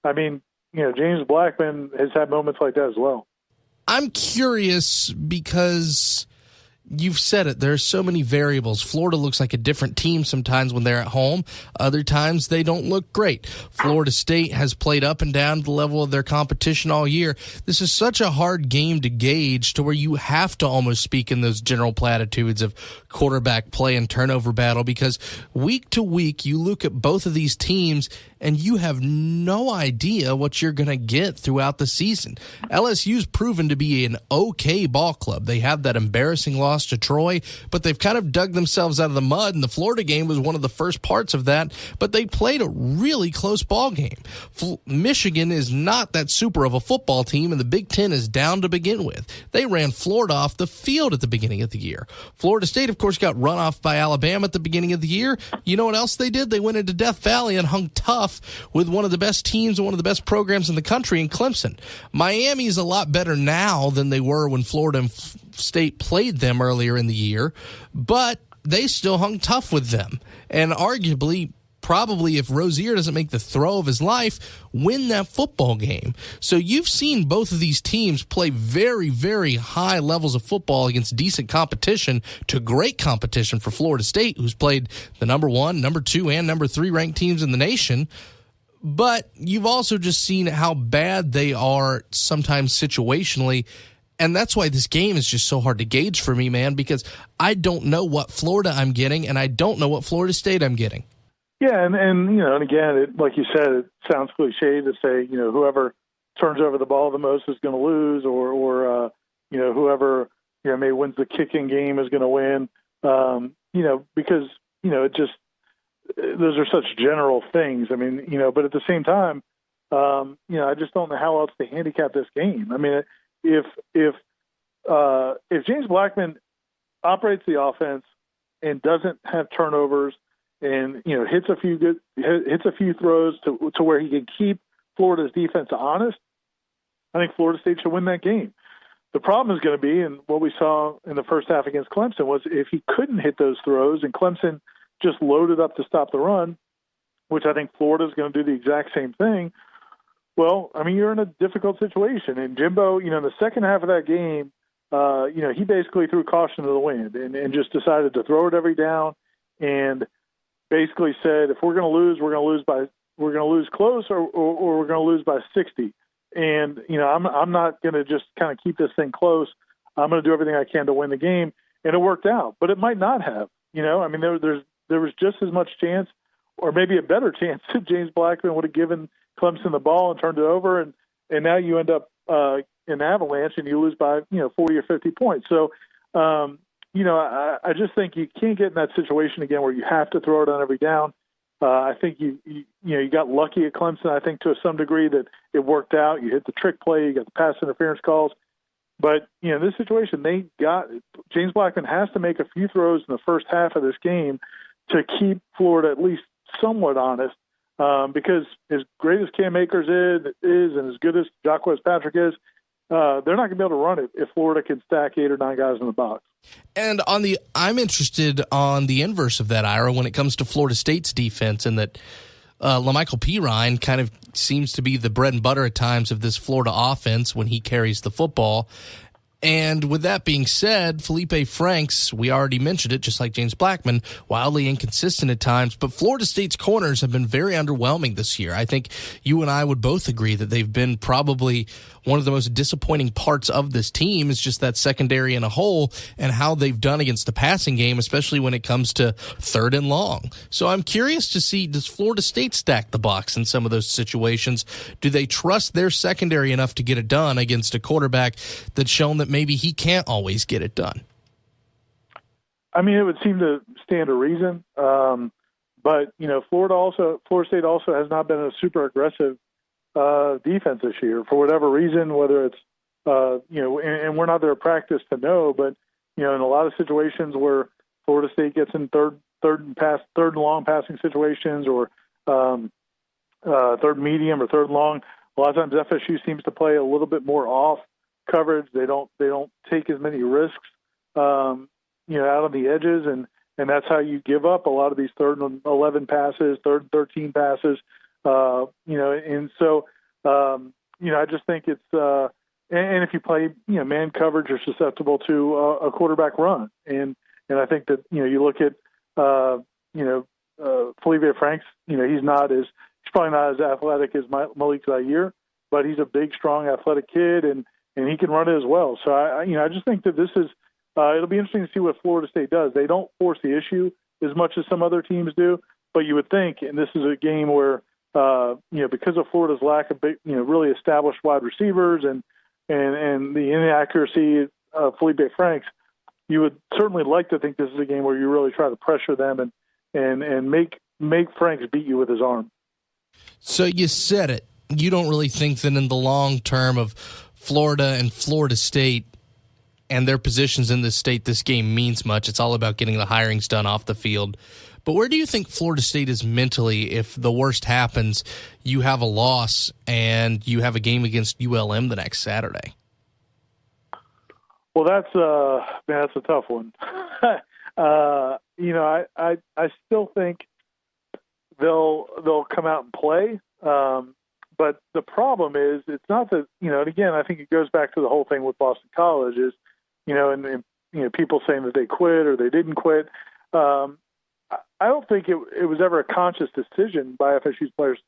I mean, James Blackman has had moments like that as well. I'm curious because you've said it. There are so many variables. Florida looks like a different team sometimes when they're at home. Other times they don't look great. Florida State has played up and down to the level of their competition all year. This is such a hard game to gauge to where you have to almost speak in those general platitudes of quarterback play and turnover battle because week to week you look at both of these teams and you have no idea what you're going to get throughout the season. LSU's proven to be an okay ball club. They have that embarrassing loss to Troy, but they've kind of dug themselves out of the mud, and the Florida game was one of the first parts of that, but they played a really close ball game. Michigan is not that super of a football team, and the Big Ten is down to begin with. They ran Florida off the field at the beginning of the year. Florida State, of course, got run off by Alabama at the beginning of the year. You know what else they did? They went into Death Valley and hung tough with one of the best teams and one of the best programs in the country in Clemson. Miami's a lot better now than they were when Florida State played them earlier in the year, but they still hung tough with them. And arguably, probably if Rozier doesn't make the throw of his life, win that football game. So you've seen both of these teams play very, very high levels of football against decent competition to great competition for Florida State, who's played the number 1, number 2, and number 3 ranked teams in the nation. But you've also just seen how bad they are sometimes situationally. And that's why this game is just so hard to gauge for me, man, because I don't know what Florida I'm getting, and I don't know what Florida State I'm getting. Yeah, and and again, like you said, it sounds cliche to say, whoever turns over the ball the most is going to lose, or whoever maybe wins the kicking game is going to win. Because it just those are such general things. I mean, but at the same time, I just don't know how else to handicap this game. I mean, if James Blackman operates the offense and doesn't have turnovers and hits a few throws to where he can keep Florida's defense honest, I think Florida State should win that game. The problem is going to be, and what we saw in the first half against Clemson was if he couldn't hit those throws and Clemson just loaded up to stop the run, which I think Florida is going to do the exact same thing. Well, I mean, you're in a difficult situation. And Jimbo, in the second half of that game, he basically threw caution to the wind and just decided to throw it every down and basically said, if we're going to lose, we're going to lose close or we're going to lose by 60. And, I'm not going to just kind of keep this thing close. I'm going to do everything I can to win the game. And it worked out, but it might not have, I mean, there was just as much chance or maybe a better chance that James Blackman would have given Clemson the ball and turned it over. And now you end up in Avalanche and you lose by, 40 or 50 points. So, I just think you can't get in that situation again where you have to throw it on every down. I think you got lucky at Clemson, I think, to some degree that it worked out. You hit the trick play, you got the pass interference calls. But, in this situation, James Blackman has to make a few throws in the first half of this game to keep Florida at least somewhat honest. Because as great as Cam Akers is and as good as Jacquez Patrick is, they're not going to be able to run it if Florida can stack 8 or 9 guys in the box. And I'm interested on the inverse of that, Ira, when it comes to Florida State's defense, and that LaMichael Pirine kind of seems to be the bread and butter at times of this Florida offense when he carries the football. And with that being said, Felipe Franks, we already mentioned it, just like James Blackman, wildly inconsistent at times. But Florida State's corners have been very underwhelming this year. I think you and I would both agree that they've been probably one of the most disappointing parts of this team is just that secondary in a whole and how they've done against the passing game, especially when it comes to third and long. So I'm curious to see, does Florida State stack the box in some of those situations? Do they trust their secondary enough to get it done against a quarterback that's shown that maybe he can't always get it done? I mean, it would seem to stand to reason. But, Florida State also has not been a super aggressive defense this year for whatever reason, whether it's, and we're not there at practice to know, but, in a lot of situations where Florida State gets in third and long passing situations or third medium or third long, a lot of times FSU seems to play a little bit more off coverage. They don't take as many risks, out on the edges, and that's how you give up a lot of these third and 11 passes, third and 13 passes, and so, I just think it's, and if you play, man coverage, you're susceptible to a quarterback run. And I think that, you look at, Felipe Franks, he's probably not as athletic as Malik Zaire, but he's a big, strong, athletic kid, and he can run it as well. So I just think that this is, it'll be interesting to see what Florida State does. They don't force the issue as much as some other teams do, but you would think, and this is a game where, because of Florida's lack of big, really established wide receivers and the inaccuracy of Felipe Franks, you would certainly like to think this is a game where you really try to pressure them and make Franks beat you with his arm. So you said it. You don't really think that in the long term of Florida and Florida State and their positions in this state, this game means much. It's all about getting the hirings done off the field. But where do you think Florida State is mentally if the worst happens, you have a loss and you have a game against ULM the next Saturday? Well, that's a tough one. I still think they'll come out and play. But the problem is, it's not that, and again, I think it goes back to the whole thing with Boston College is, and people saying that they quit or they didn't quit. I don't think it was ever a conscious decision by FSU's players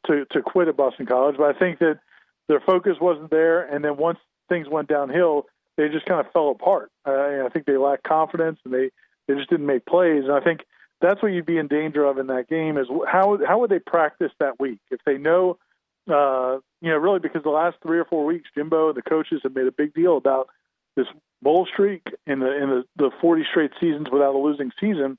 to quit at Boston College, but I think that their focus wasn't there, and then once things went downhill, they just kind of fell apart. I think they lacked confidence, and they just didn't make plays. And I think that's what you'd be in danger of in that game is how would they practice that week if they know, really because the last 3 or 4 weeks, Jimbo and the coaches have made a big deal about this bowl streak in the 40 straight seasons without a losing season.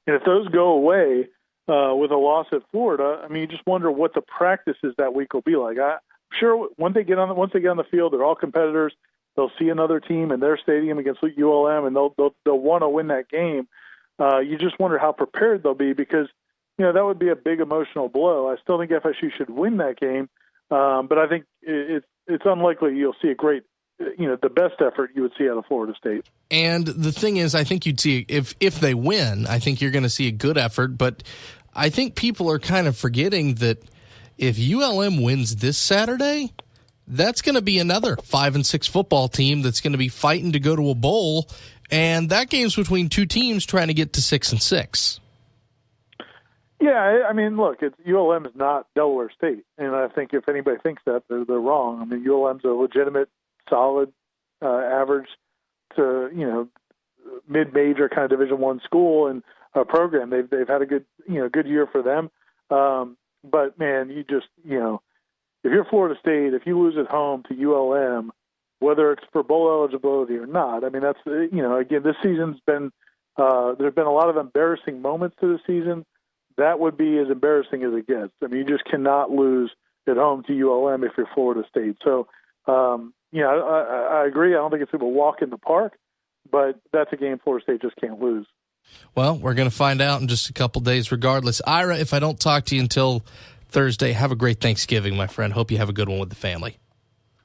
And if those go away with a loss at Florida, I mean, you just wonder what the practices that week will be like. I'm sure once they get on the field, they're all competitors. They'll see another team in their stadium against ULM, and they'll want to win that game. You just wonder how prepared they'll be because, that would be a big emotional blow. I still think FSU should win that game, but I think it's unlikely you'll see a great, the best effort you would see out of Florida State. And the thing is, I think you'd see, if they win, I think you're going to see a good effort, but I think people are kind of forgetting that if ULM wins this Saturday, that's going to be another 5-6 football team that's going to be fighting to go to a bowl, and that game's between two teams trying to get to 6-6. Yeah, I mean, look, ULM is not Delaware State, and I think if anybody thinks that, they're wrong. I mean, ULM's a legitimate, solid, average to mid-major kind of Division I school and program. They've had a good year for them, but man, you just if you're Florida State, if you lose at home to ULM, whether it's for bowl eligibility or not, I mean, that's, again, this season's been, there's been a lot of embarrassing moments to the season. That would be as embarrassing as it gets. I mean, you just cannot lose at home to ULM if you're Florida State. So, I agree. I don't think it's a walk in the park, but that's a game Florida State just can't lose. Well, we're going to find out in just a couple days regardless. Ira, if I don't talk to you until Thursday, have a great Thanksgiving, my friend. Hope you have a good one with the family.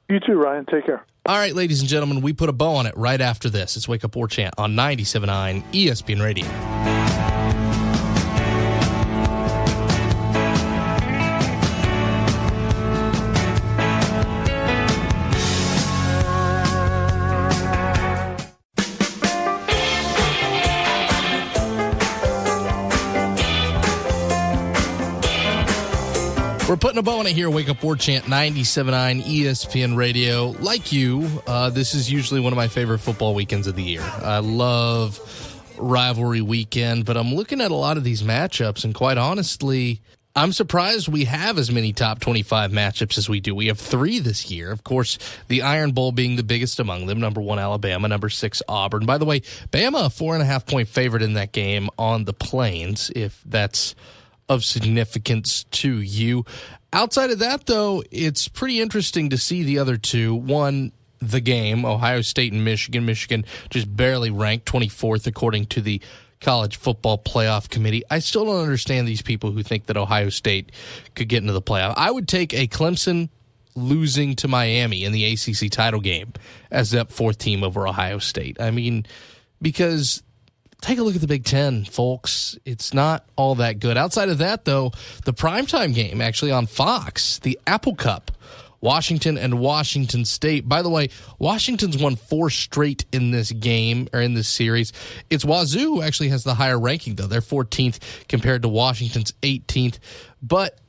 You too, Ryan. Take care. All right, ladies and gentlemen, we put a bow on it right after this. It's Wake Up War Chant on 97.9 ESPN Radio. We're putting a bow on it here, Wake Up War Chant 97.9 ESPN Radio. Like you, this is usually one of my favorite football weekends of the year. I love rivalry weekend, but I'm looking at a lot of these matchups, and quite honestly, I'm surprised we have as many top 25 matchups as we do. We have 3 this year. Of course, the Iron Bowl being the biggest among them. Number 1, Alabama. Number 6, Auburn. By the way, Bama, a 4.5-point favorite in that game on the Plains, if that's of significance to you. Outside of that, though, it's pretty interesting to see the other two. One, the game, Ohio State and Michigan. Michigan just barely ranked 24th according to the College Football Playoff Committee. I still don't understand these people who think that Ohio State could get into the playoff. I would take a Clemson losing to Miami in the ACC title game as that 4th team over Ohio State. I mean, because take a look at the Big Ten, folks. It's not all that good. Outside of that, though, the primetime game actually on Fox, the Apple Cup, Washington and Washington State. By the way, Washington's won 4 straight in this game, or in this series. It's Wazoo who actually has the higher ranking, though. They're 14th compared to Washington's 18th. But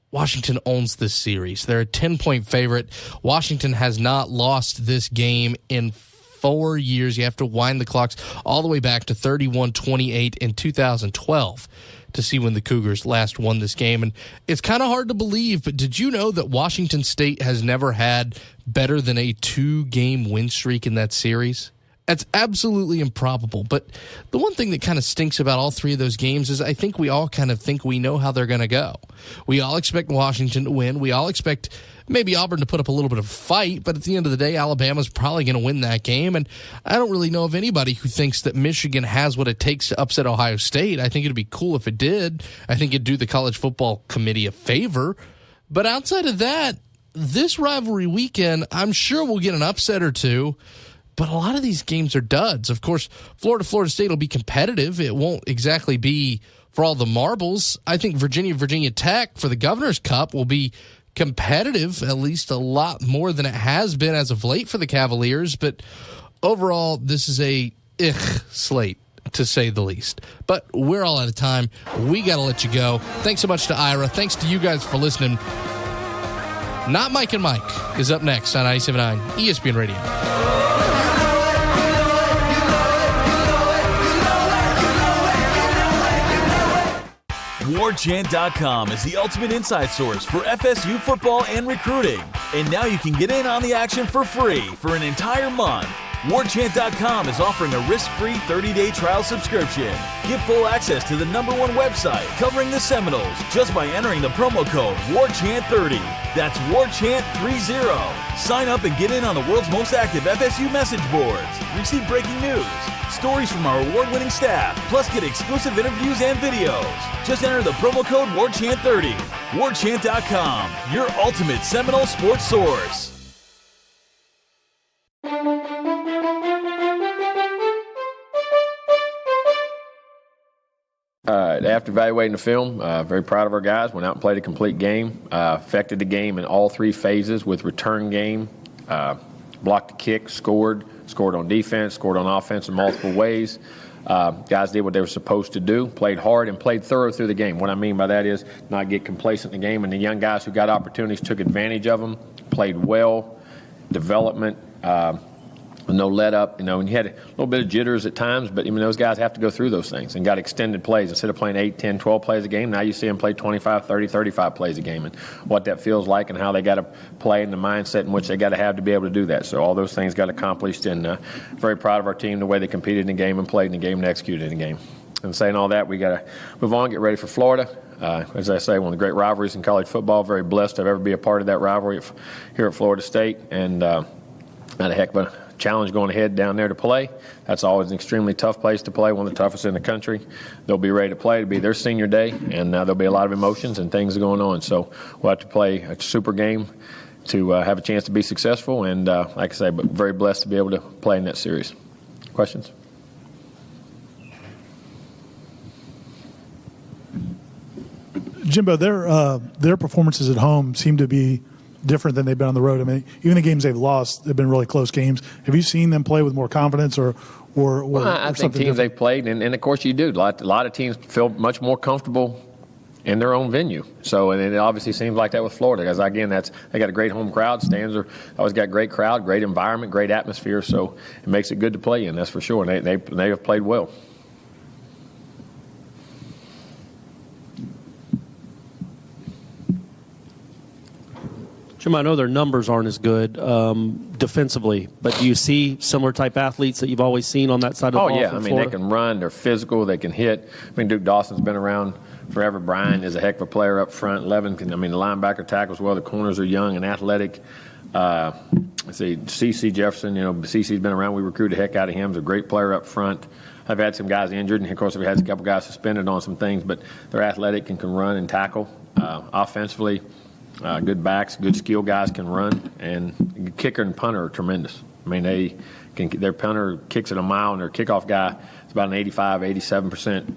Washington owns this series. They're a 10-point favorite. Washington has not lost this game in 4 years. You have to wind the clocks all the way back to 31-28 in 2012 to see when the Cougars last won this game. And it's kind of hard to believe, but did you know that Washington State has never had better than a 2-game win streak in that series? That's absolutely improbable. But the one thing that kind of stinks about all 3 of those games is I think we all kind of think we know how they're going to go. We all expect Washington to win. We all expect maybe Auburn to put up a little bit of a fight, but at the end of the day, Alabama's probably going to win that game. And I don't really know of anybody who thinks that Michigan has what it takes to upset Ohio State. I think it'd be cool if it did. I think it'd do the College Football Committee a favor. But outside of that, this rivalry weekend, I'm sure we'll get an upset or two. But a lot of these games are duds. Of course, Florida State will be competitive. It won't exactly be for all the marbles. I think Virginia Tech for the Governor's Cup will be competitive, at least a lot more than it has been as of late for the Cavaliers. But overall, this is a slate. to say the least. But we're all out of time. We got to let you go. Thanks so much to Ira. Thanks to you guys for listening. Not Mike and Mike is up next on 97.9 ESPN Radio. WarChant.com is the ultimate inside source for FSU football and recruiting. And now you can get in on the action for free for an entire month. WarChant.com is offering a risk-free 30-day trial subscription. Get full access to the #1 website covering the Seminoles just by entering the promo code WarChant30. That's WarChant30. Sign up and get in on the world's most active FSU message boards. Receive breaking news, stories from our award-winning staff, plus get exclusive interviews and videos. Just enter the promo code WarChant30. WarChant.com, your ultimate Seminole sports source. After evaluating the film, very proud of our guys. Went out and played a complete game. Affected the game in all three phases with return game, blocked the kick, scored on defense, scored on offense in multiple ways. Guys did what they were supposed to do, played hard and played thorough through the game. What I mean by that is not get complacent in the game. And the young guys who got opportunities took advantage of them, played well, development, no let up, and you had a little bit of jitters at times, but even those guys have to go through those things and got extended plays. Instead of playing 8, 10, 12 plays a game, now you see them play 25, 30, 35 plays a game, and what that feels like and how they got to play and the mindset in which they got to have to be able to do that. So all those things got accomplished, and very proud of our team, the way they competed in the game and played in the game and executed in the game. And saying all that, we got to move on, get ready for Florida. As I say, one of the great rivalries in college football. Very blessed to ever be a part of that rivalry here at Florida State, and had a heck of a challenge going ahead down there to play. That's always an extremely tough place to play, one of the toughest in the country. They'll be ready to play. It'll be their senior day, and there'll be a lot of emotions and things going on. So we'll have to play a super game to have a chance to be successful, and like I say, but very blessed to be able to play in that series. Questions? Jimbo, their performances at home seem to be different than they've been on the road. I mean, even the games they've lost, they've been really close games. Have you seen them play with more confidence or I think teams different? They've played, and of course you do. A lot of teams feel much more comfortable in their own venue. So, and it obviously seems like that with Florida, because again, they got a great home crowd. Stands are always got great crowd, great environment, great atmosphere. So it makes it good to play in. That's for sure. And they have played well. Jim, I know their numbers aren't as good defensively, but do you see similar type athletes that you've always seen on that side of the ball? Oh, yeah. I mean, Florida? They can run. They're physical. They can hit. I mean, Duke Dawson's been around forever. Brian is a heck of a player up front. Levin the linebacker tackles well. The corners are young and athletic. Let's see, C.C. Jefferson, C.C.'s been around. We recruited the heck out of him. He's a great player up front. I've had some guys injured, and of course, we've had a couple guys suspended on some things, but they're athletic and can run and tackle. Offensively, good backs, good skill guys can run, and kicker and punter are tremendous. I mean, their punter kicks it a mile, and their kickoff guy is about an 85, 87%.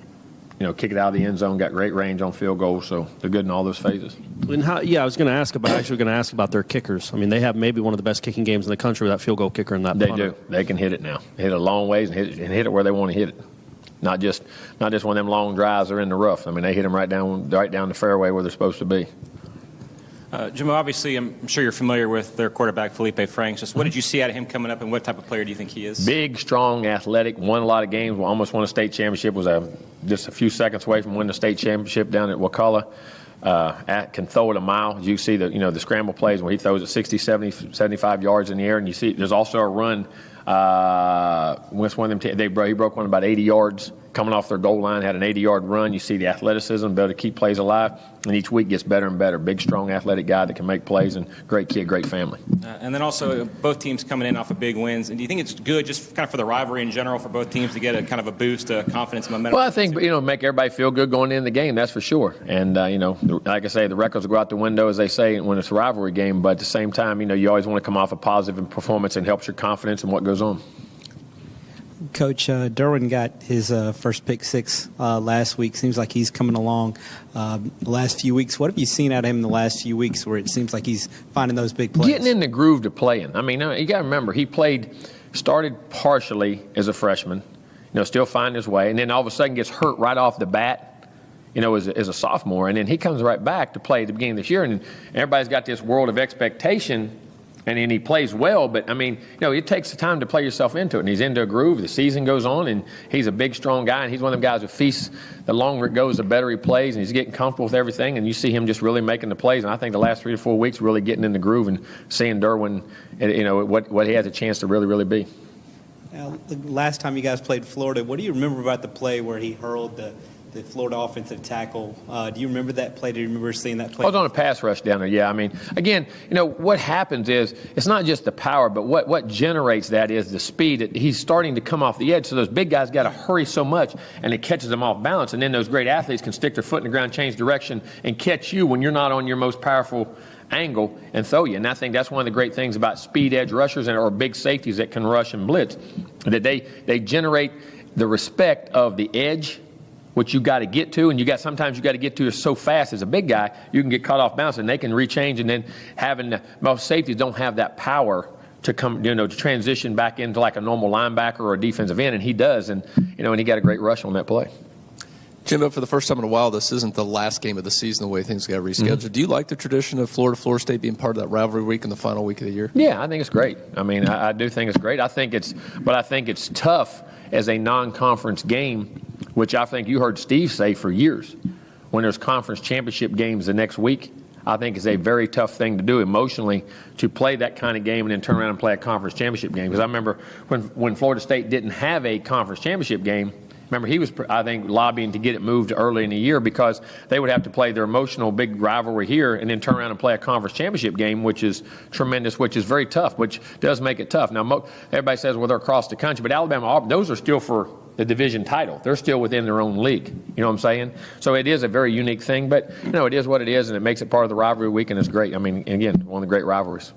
Kick it out of the end zone, got great range on field goals, so they're good in all those phases. And I was going to ask about their kickers. I mean, they have maybe one of the best kicking games in the country with that field goal kicker and that punter. They do. They can hit it now. They hit it a long ways and hit it where they want to hit it. Not just one of them long drives are in the rough. I mean, they hit them right down the fairway where they're supposed to be. Jimbo, obviously, I'm sure you're familiar with their quarterback, Felipe Franks. Just what did you see out of him coming up, and what type of player do you think he is? Big, strong, athletic, won a lot of games, almost won a state championship, was just a few seconds away from winning the state championship down at Wakulla. Can throw it a mile. You see the scramble plays where he throws it 60, 70, 75 yards in the air, and you see there's also a run. He broke one about 80 yards coming off their goal line, had an 80-yard run. You see the athleticism, be able to keep plays alive, and each week gets better and better. Big, strong, athletic guy that can make plays, and great kid, great family. And then also both teams coming in off of big wins. And do you think it's good just kind of for the rivalry in general for both teams to get a kind of a boost of confidence and momentum? Well, I think, make everybody feel good going into the game, that's for sure. And, like I say, the records will go out the window, as they say, when it's a rivalry game. But at the same time, you always want to come off a positive performance and helps your confidence in what goes on. Coach, Derwin got his first pick six last week. Seems like he's coming along the last few weeks. What have you seen out of him in the last few weeks where it seems like he's finding those big plays? Getting in the groove to playing. I mean, you got to remember, he started partially as a freshman. still finding his way, and then all of a sudden gets hurt right off the bat, as a sophomore, and then he comes right back to play at the beginning of this year, and everybody's got this world of expectation, and then he plays well, but, it takes the time to play yourself into it, and he's into a groove. The season goes on, and he's a big, strong guy, and he's one of them guys who feasts. The longer it goes, the better he plays, and he's getting comfortable with everything, and you see him just really making the plays, and I think the last 3 to 4 weeks really getting in the groove and seeing Derwin, what he has a chance to really, really be. Now, the last time you guys played Florida, what do you remember about the play where he hurled the Florida offensive tackle? Do you remember that play? Do you remember seeing that play? I was on a pass rush down there, yeah. Again, what happens is it's not just the power, but what generates that is the speed. He's starting to come off the edge, so those big guys got to hurry so much, and it catches them off balance. And then those great athletes can stick their foot in the ground, change direction, and catch you when you're not on your most powerful angle and throw you. And I think that's one of the great things about speed edge rushers or big safeties that can rush and blitz, that they generate the respect of the edge, which you got to get to, and sometimes you got to get to it so fast as a big guy, you can get caught off balance, and they can rechange, and then most safeties don't have that power to come, to transition back into like a normal linebacker or a defensive end, and he does, and he got a great rush on that play. Jimbo, for the first time in a while, this isn't the last game of the season the way things got rescheduled. Mm-hmm. Do you like the tradition of Florida State being part of that rivalry week in the final week of the year? Yeah, I think it's great. I do think it's great. I think it's tough as a non-conference game, which I think you heard Steve say for years. When there's conference championship games the next week, I think it's a very tough thing to do emotionally to play that kind of game and then turn around and play a conference championship game. Because I remember when Florida State didn't have a conference championship game, he was, I think, lobbying to get it moved early in the year because they would have to play their emotional big rivalry here and then turn around and play a conference championship game, which is tremendous, which is very tough, which does make it tough. Now, everybody says, well, they're across the country, but Alabama, Auburn, those are still for the division title. They're still within their own league. You know what I'm saying? So it is a very unique thing, but, it is what it is, and it makes it part of the rivalry week, and it's great. Again, one of the great rivalries.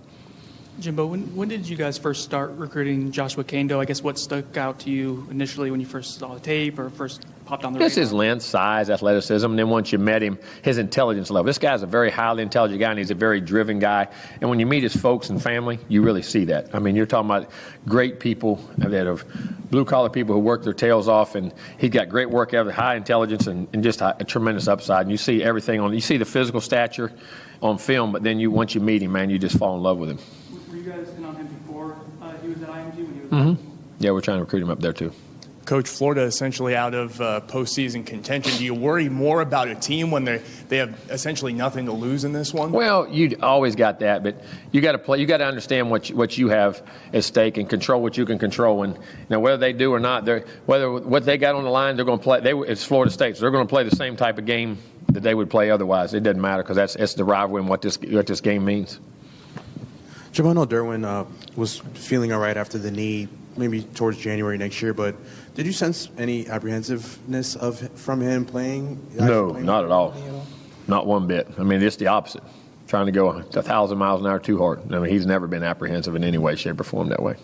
Jimbo, when did you guys first start recruiting Joshua Kando? I guess what stuck out to you initially when you first saw the tape or first popped on the radar? Just his length, size, athleticism, and then once you met him, his intelligence level. This guy's a very highly intelligent guy, and he's a very driven guy. And when you meet his folks and family, you really see that. You're talking about great people that have blue-collar people who work their tails off, and he's got great work ethic, high intelligence, and just a tremendous upside. And you see everything you see the physical stature on film, but then once you meet him, man, you just fall in love with him. Were you guys in on him before he was at IMG when he was Mm-hmm. Yeah, we're trying to recruit him up there too. Coach, Florida essentially out of postseason contention. Do you worry more about a team when they have essentially nothing to lose in this one? Well, you always got that, but you got to play. You got to understand what you have at stake and control what you can control. And whether they do or not, whether what they got on the line, they're going to play. It's Florida State, so they're going to play the same type of game that they would play otherwise. It doesn't matter because that's the rivalry and what this game means. Jim, I know Derwin was feeling all right after the knee, maybe towards January next year, but did you sense any apprehensiveness from him playing? No, not at all. Not one bit. It's the opposite. Trying to go 1,000 miles an hour too hard. He's never been apprehensive in any way, shape, or form that way.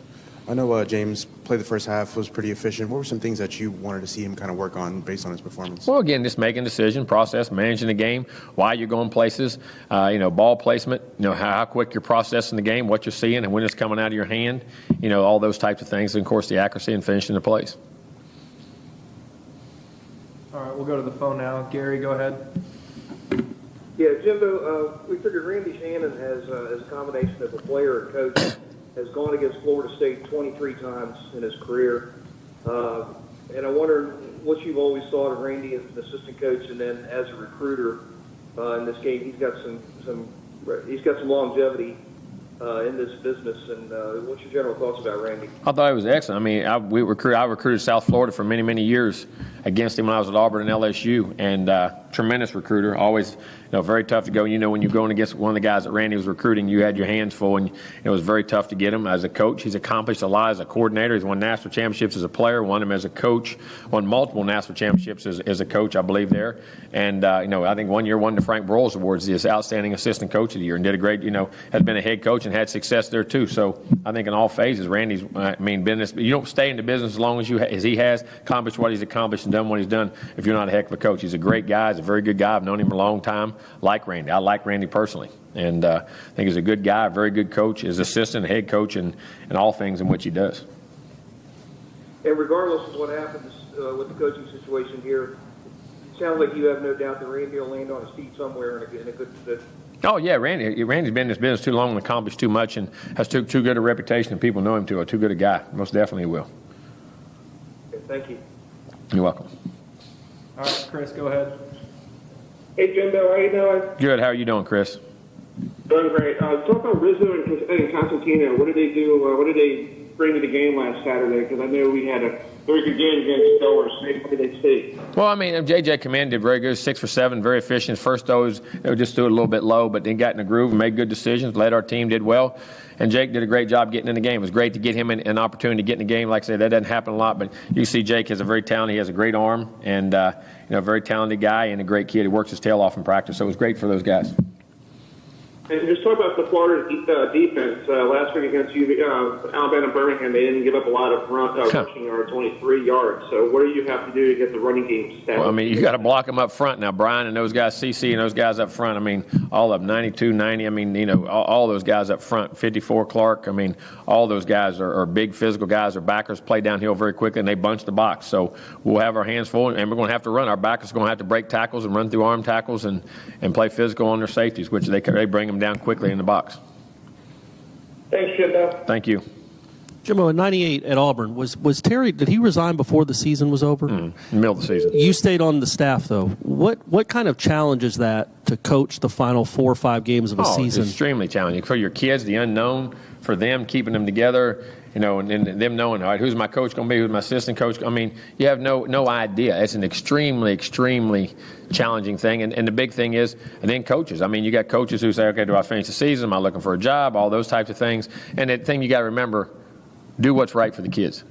I know James played the first half, was pretty efficient. What were some things that you wanted to see him kind of work on based on his performance? Well, again, just making decision process, managing the game, why you're going places, ball placement, how quick you're processing the game, what you're seeing, and when it's coming out of your hand, all those types of things, and, of course, the accuracy and finishing the plays. All right, we'll go to the phone now. Gary, go ahead. Yeah, Jimbo, we figured Randy Shannon as a combination of a player and coach has gone against Florida State 23 times in his career. And I wonder what you've always thought of Randy as an assistant coach and then as a recruiter in this game. He's got some longevity in this business. And what's your general thoughts about Randy? I thought he was excellent. I recruited South Florida for many, many years against him when I was at Auburn and LSU, and tremendous recruiter. Always, very tough to go. When you're going against one of the guys that Randy was recruiting, you had your hands full, and it was very tough to get him. As a coach, he's accomplished a lot as a coordinator. He's won national championships as a player, won them as a coach, won multiple national championships as a coach, I believe, there. And, I think one year won the Frank Broyles Awards, the outstanding assistant coach of the year, and did a great, has been a head coach and had success there too. So I think in all phases, Randy's, business, you don't stay in the business as long as he has accomplished what he's accomplished and done what he's done if you're not a heck of a coach. He's a great guy. He's a very good guy. I've known him a long time. Like Randy. I like Randy personally. And I think he's a good guy, a very good coach, his assistant, head coach, and all things in which he does. And regardless of what happens with the coaching situation here, it sounds like you have no doubt that Randy will land on his feet somewhere in a good position. Oh, yeah, Randy's been in this business too long and accomplished too much and has too good a reputation and people know him too good a guy. Most definitely will. Okay, thank you. You're welcome. All right, Chris, go ahead. Hey, Jimbo, how you doing? Good. How are you doing, Chris? Doing great. Talk about Rizzo and Constantino. What did they do? What did they bring to the game last Saturday? Because I know we had a very good game against Delaware State. What did they see? Well, I mean, J.J. Command did very good, 6 for 7, very efficient. First throws, they would just do it a little bit low, but then got in the groove and made good decisions, led our team, did well. And Jake did a great job getting in the game. It was great to get him an opportunity to get in the game. Like I said, that doesn't happen a lot, but you see Jake is a very talented, he has a great arm, and a very talented guy and a great kid. He works his tail off in practice, so it was great for those guys. And just talk about the Florida defense. Last week against Alabama Birmingham, they didn't give up a lot of rushing yards, only 3 yards. So what do you have to do to get the running game stacked? Well, I mean, you got to block them up front now. Brian and those guys, CC and those guys up front, I mean, all of them, 92, 90. I mean, all those guys up front, 54 Clark. I mean, all those guys are big physical guys. Our backers play downhill very quickly, and they bunch the box. So we'll have our hands full, and we're going to have to run. Our backers are going to have to break tackles and run through arm tackles and play physical on their safeties, which they bring them down quickly in the box. Thanks, Jimbo. Thank you. Jimbo, in '98 at Auburn, was Terry? Did he resign before the season was over? In the middle of the season. You stayed on the staff, though. What kind of challenge is that to coach the final 4 or 5 games of a season? It's extremely challenging for your kids, the unknown, for them, keeping them together. And them knowing, all right, who's my coach going to be, who's my assistant coach? I mean, you have no idea. It's an extremely, extremely challenging thing. And the big thing is, and then coaches. I mean, you got coaches who say, okay, do I finish the season? Am I looking for a job? All those types of things. And the thing you got to remember, do what's right for the kids.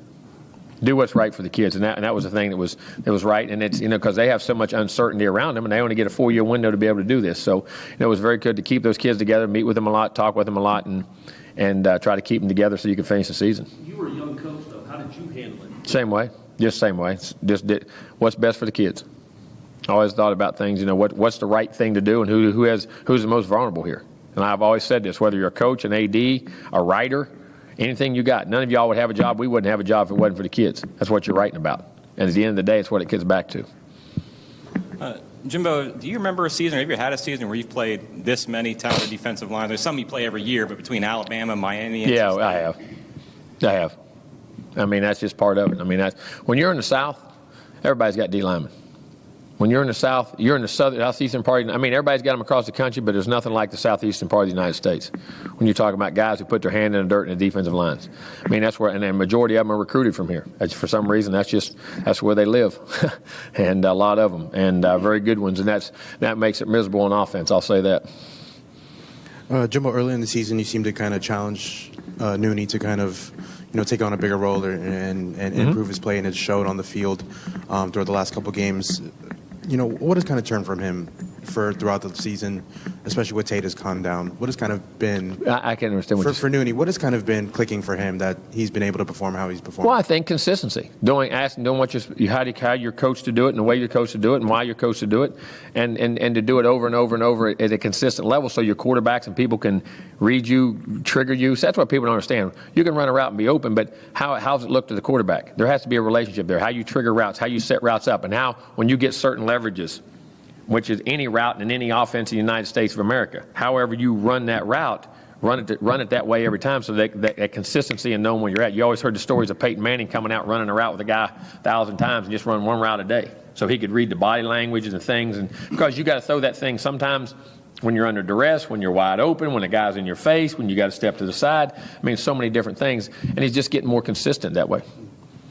Do what's right for the kids. And that was the thing that was right. And it's, because they have so much uncertainty around them, and they only get a 4-year window to be able to do this. So, it was very good to keep those kids together, meet with them a lot, talk with them a lot, and try to keep them together so you can finish the season. You were a young coach, though. How did you handle it? Same way. Just same way. Just did what's best for the kids. I always thought about things, what's the right thing to do and who's the most vulnerable here. And I've always said this, whether you're a coach, an AD, a writer, anything you got, none of y'all would have a job. We wouldn't have a job if it wasn't for the kids. That's what you're writing about. And at the end of the day, it's what it gets back to. Jimbo, do you remember a season, or have you had a season where you've played this many talented defensive lines? There's some you play every year, but between Alabama, Miami, and yeah, I have. I mean, that's just part of it. I mean, when you're in the South, everybody's got D linemen. When you're in the South, you're in the southeastern part. I mean, everybody's got them across the country, but there's nothing like the southeastern part of the United States. When you're talking about guys who put their hand in the dirt in the defensive lines, I mean, that's where, and the majority of them are recruited from here. For some reason, that's where they live, and a lot of them, and very good ones, and that makes it miserable on offense. I'll say that. Jimbo, early in the season, you seemed to kind of challenge Nooney to kind of take on a bigger role and improve his play, and it showed on the field throughout the last couple games. What has kind of turned from him throughout the season, especially with Tate has calmed down? What has kind of been... I can understand what for Nooney, what has kind of been clicking for him that he's been able to perform how he's performed? Well, I think consistency. Doing how you're coached to do it and the way you're coached to do it and why you're coached to do it and to do it over and over and over at a consistent level so your quarterbacks and people can read you, trigger you. So that's what people don't understand. You can run a route and be open, but how does it look to the quarterback? There has to be a relationship there. How you trigger routes, how you set routes up, and how when you get certain leverages, which is any route in any offense in the United States of America. However you run that route, run it that way every time so that consistency and knowing where you're at. You always heard the stories of Peyton Manning coming out running a route with a guy 1,000 times and just run one route a day. So he could read the body language and the things. And because you got to throw that thing sometimes when you're under duress, when you're wide open, when a guy's in your face, when you got to step to the side. I mean, so many different things. And he's just getting more consistent that way.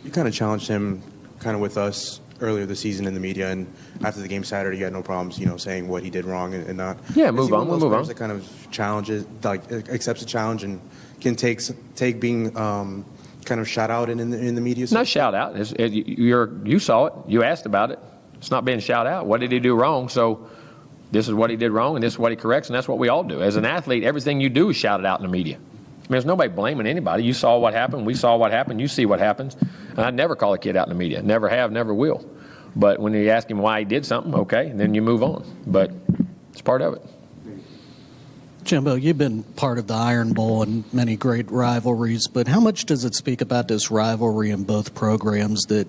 You kind of challenged him kind of with us earlier this season in the media, and after the game Saturday, you had no problems, saying what he did wrong and not. Yeah, move on. We'll move on. That kind of challenges, like accepts a challenge and can take being kind of shout out in the media. Not shout out. You saw it. You asked about it. It's not being shout out. What did he do wrong? So this is what he did wrong, and this is what he corrects, and that's what we all do. As an athlete, everything you do is shouted out in the media. I mean, there's nobody blaming anybody. You saw what happened. We saw what happened. You see what happens. And I'd never call a kid out in the media. Never have, never will. But when you ask him why he did something, okay, then you move on. But it's part of it. Jimbo, you've been part of the Iron Bowl and many great rivalries, but how much does it speak about this rivalry in both programs that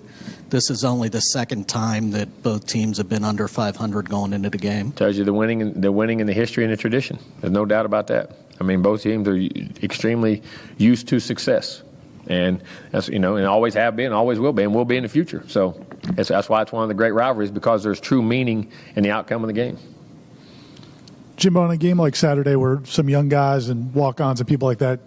this is only the second time that both teams have been under 500 going into the game? Tells you the winning and the history and the tradition. There's no doubt about that. I mean, both teams are extremely used to success, and that's and always have been, always will be, and will be in the future. So that's why it's one of the great rivalries, because there's true meaning in the outcome of the game. Jimbo, on a game like Saturday where some young guys and walk-ons and people like that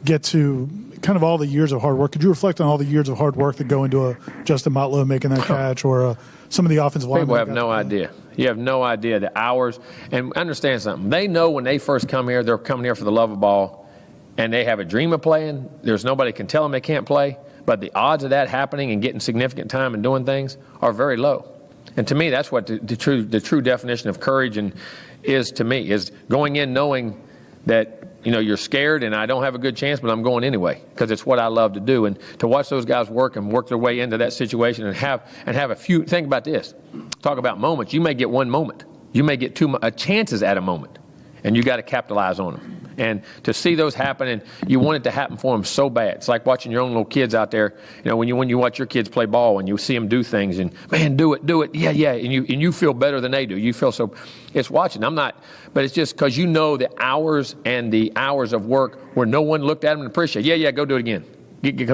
get to kind of all the years of hard work, could you reflect on all the years of hard work that go into a Justin Motlow making that catch, or some of the offensive linemen? People have no idea. You have no idea the hours. And understand something. They know when they first come here, they're coming here for the love of ball, and they have a dream of playing. There's nobody can tell them they can't play. But the odds of that happening and getting significant time and doing things are very low. And to me, that's what the true definition of courage is to me, is going in knowing that you're scared and I don't have a good chance, but I'm going anyway because it's what I love to do. And to watch those guys work and work their way into that situation and have a few. Think about this. Talk about moments. You may get one moment. You may get two chances at a moment, and you got to capitalize on them. And to see those happen, and you want it to happen for them so bad. It's like watching your own little kids out there. When you watch your kids play ball and you see them do things, and man, do it, yeah, and you feel better than they do. You feel so. It's watching. But it's just because the hours and the hours of work where no one looked at them and appreciated. Yeah, go do it again.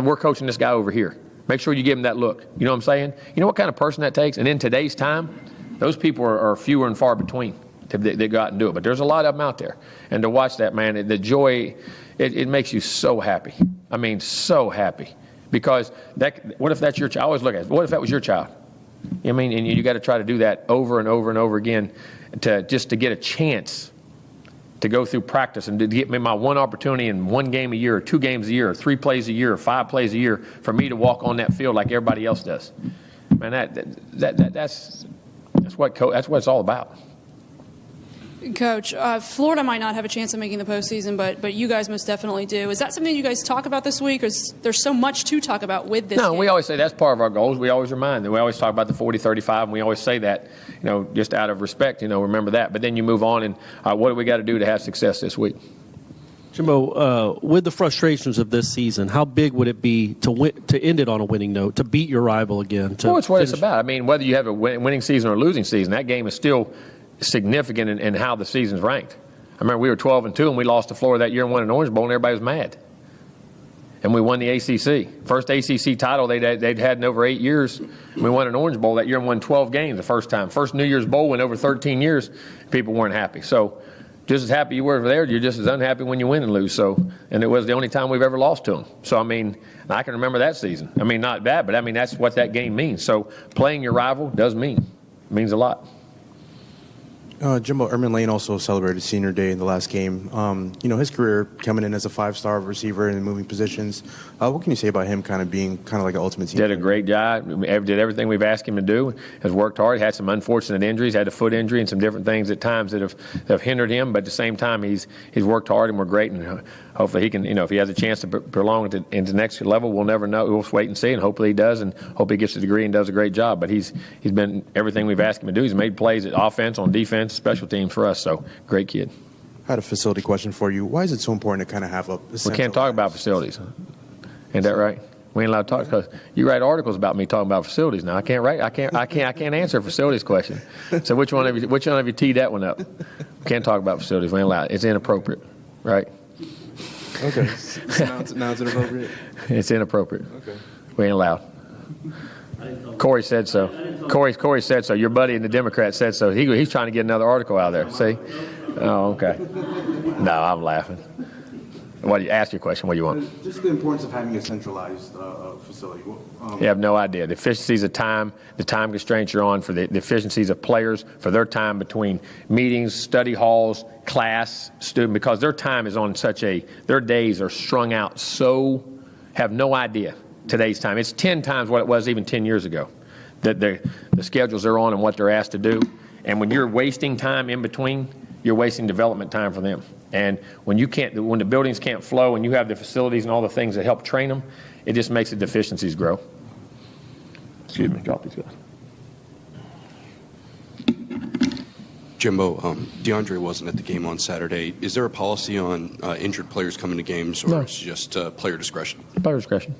We're coaching this guy over here. Make sure you give him that look. You know what I'm saying? You know what kind of person that takes? And in today's time, those people are fewer and far between. They go out and do it. But there's a lot of them out there. And to watch that, man, the joy, it makes you so happy. I mean, so happy. Because what if that's your child? I always look at it. What if that was your child? I mean, and you got to try to do that over and over and over again to get a chance to go through practice and to get me my one opportunity in one game a year or 2 games a year or 3 plays a year or 5 plays a year for me to walk on that field like everybody else does. Man, that's what it's all about. Coach, Florida might not have a chance of making the postseason, but you guys most definitely do. Is that something you guys talk about this week, or there's so much to talk about with this game? We always say that's part of our goals. We always remind them. We always talk about the 40-35, and we always say that, just out of respect, remember that. But then you move on, and what do we got to do to have success this week? Jimbo, with the frustrations of this season, how big would it be to end it on a winning note, to beat your rival again? It's what it's about. I mean, whether you have a winning season or a losing season, that game is still significant in how the season's ranked. I remember we were 12-2 and we lost to Florida that year and won an Orange Bowl, and everybody was mad. And we won the ACC. First ACC title they'd had in over 8 years. We won an Orange Bowl that year and won 12 games the first time. First New Year's Bowl in over 13 years. People weren't happy. So just as happy you were over there, you're just as unhappy when you win and lose. And it was the only time we've ever lost to them. So, I mean, I can remember that season. I mean, not bad, but that's what that game means. So playing your rival means a lot. Jimbo, Erman Lane also celebrated Senior Day in the last game. His career coming in as a 5-star receiver and moving positions. What can you say about him kind of being kind of like an ultimate team? Did a great job. Did everything we've asked him to do. Has worked hard. Had some unfortunate injuries. Had a foot injury and some different things at times that have hindered him. But at the same time, he's worked hard and we're great. And hopefully he can, if he has a chance to prolong it into the next level, we'll never know. We'll wait and see. And hopefully he does. And hope he gets the degree and does a great job. But he's been everything we've asked him to do. He's made plays at offense, on defense, special teams for us. So great kid. I had a facility question for you. Why is it so important to kind of have we can't talk about facilities. Ain't that right? We ain't allowed to talk because you write articles about me talking about facilities. Now I can't write. I can't answer a facilities question. So which one of you teed that one up? We can't talk about facilities. We ain't allowed. It's inappropriate, right? Okay. So now it's inappropriate. It's inappropriate. Okay. We ain't allowed. Corey said so. Corey said so. Your buddy in the Democrat said so. He's trying to get another article out there. See? Oh, okay. No, I'm laughing. What do you ask your question? What do you want? Just the importance of having a centralized facility. You have no idea. The efficiencies of time, the time constraints you're on for the efficiencies of players, for their time between meetings, study halls, class, student, because their time is on their days are strung out so, have no idea today's time. It's 10 times what it was even 10 years ago, that the schedules they're on and what they're asked to do. And when you're wasting time in between, you're wasting development time for them. And when the buildings can't flow and you have the facilities and all the things that help train them, it just makes the deficiencies grow. Excuse me, drop these guys. Jimbo, DeAndre wasn't at the game on Saturday. Is there a policy on injured players coming to games, or No. is it just player discretion? Player discretion.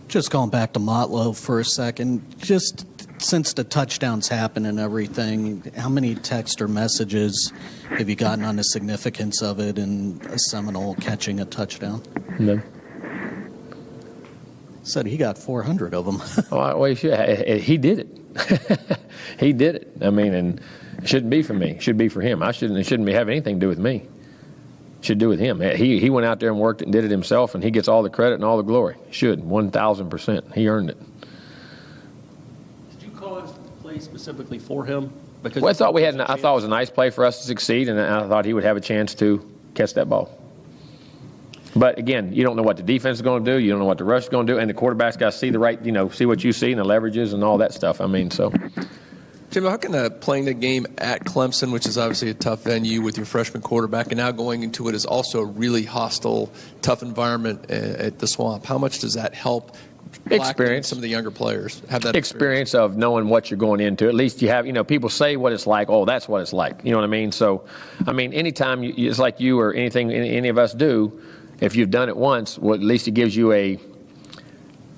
Just going back to Motlow for a second, just since the touchdowns happened and everything, how many text or messages have you gotten on the significance of it and a Seminole catching a touchdown? No. Said he got 400 of them. Well, he did it. He did it. I mean, and it shouldn't be for me. It should be for him. It shouldn't have anything to do with me. It should do with him. He went out there and worked it and did it himself, and he gets all the credit and all the glory. Should 1,000%. He earned it. Did you call his play specifically for him? Because Well, I thought it was a nice play for us to succeed, and I thought he would have a chance to catch that ball. But again, you don't know what the defense is going to do. You don't know what the rush is going to do, and the quarterback's got to see see what you see and the leverages and all that stuff. I mean, so. Jimbo, how can playing the game at Clemson, which is obviously a tough venue with your freshman quarterback, and now going into it is also a really hostile, tough environment at the Swamp, how much does that help Experience. Some of the younger players have that experience of knowing what you're going into. At least you have, people say what it's like. Oh, that's what it's like. You know what I mean? So, I mean, anytime it's like you or anything any of us do, if you've done it once, well, at least it gives you a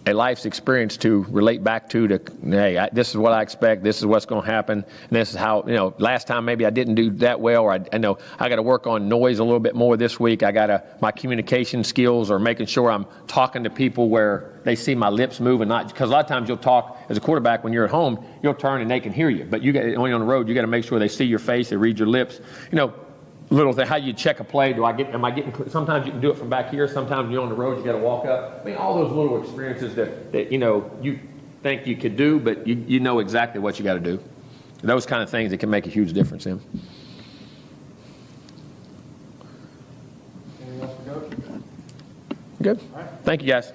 life's experience to relate back to hey, this is what I expect, this is what's going to happen, and this is how, last time maybe I didn't do that well, or I know I got to work on noise a little bit more this week. My communication skills, or making sure I'm talking to people where they see my lips move, and not, because a lot of times you'll talk as a quarterback when you're at home, you'll turn and they can hear you, but when you're on the road, you got to make sure they see your face, they read your lips, little thing, how you check a play. Am I getting? Sometimes you can do it from back here. Sometimes when you're on the road, you got to walk up. I mean, all those little experiences that you think you could do, but you know exactly what you got to do. Those kind of things that can make a huge difference in. Anything else for Coach? Good. Thank you, guys.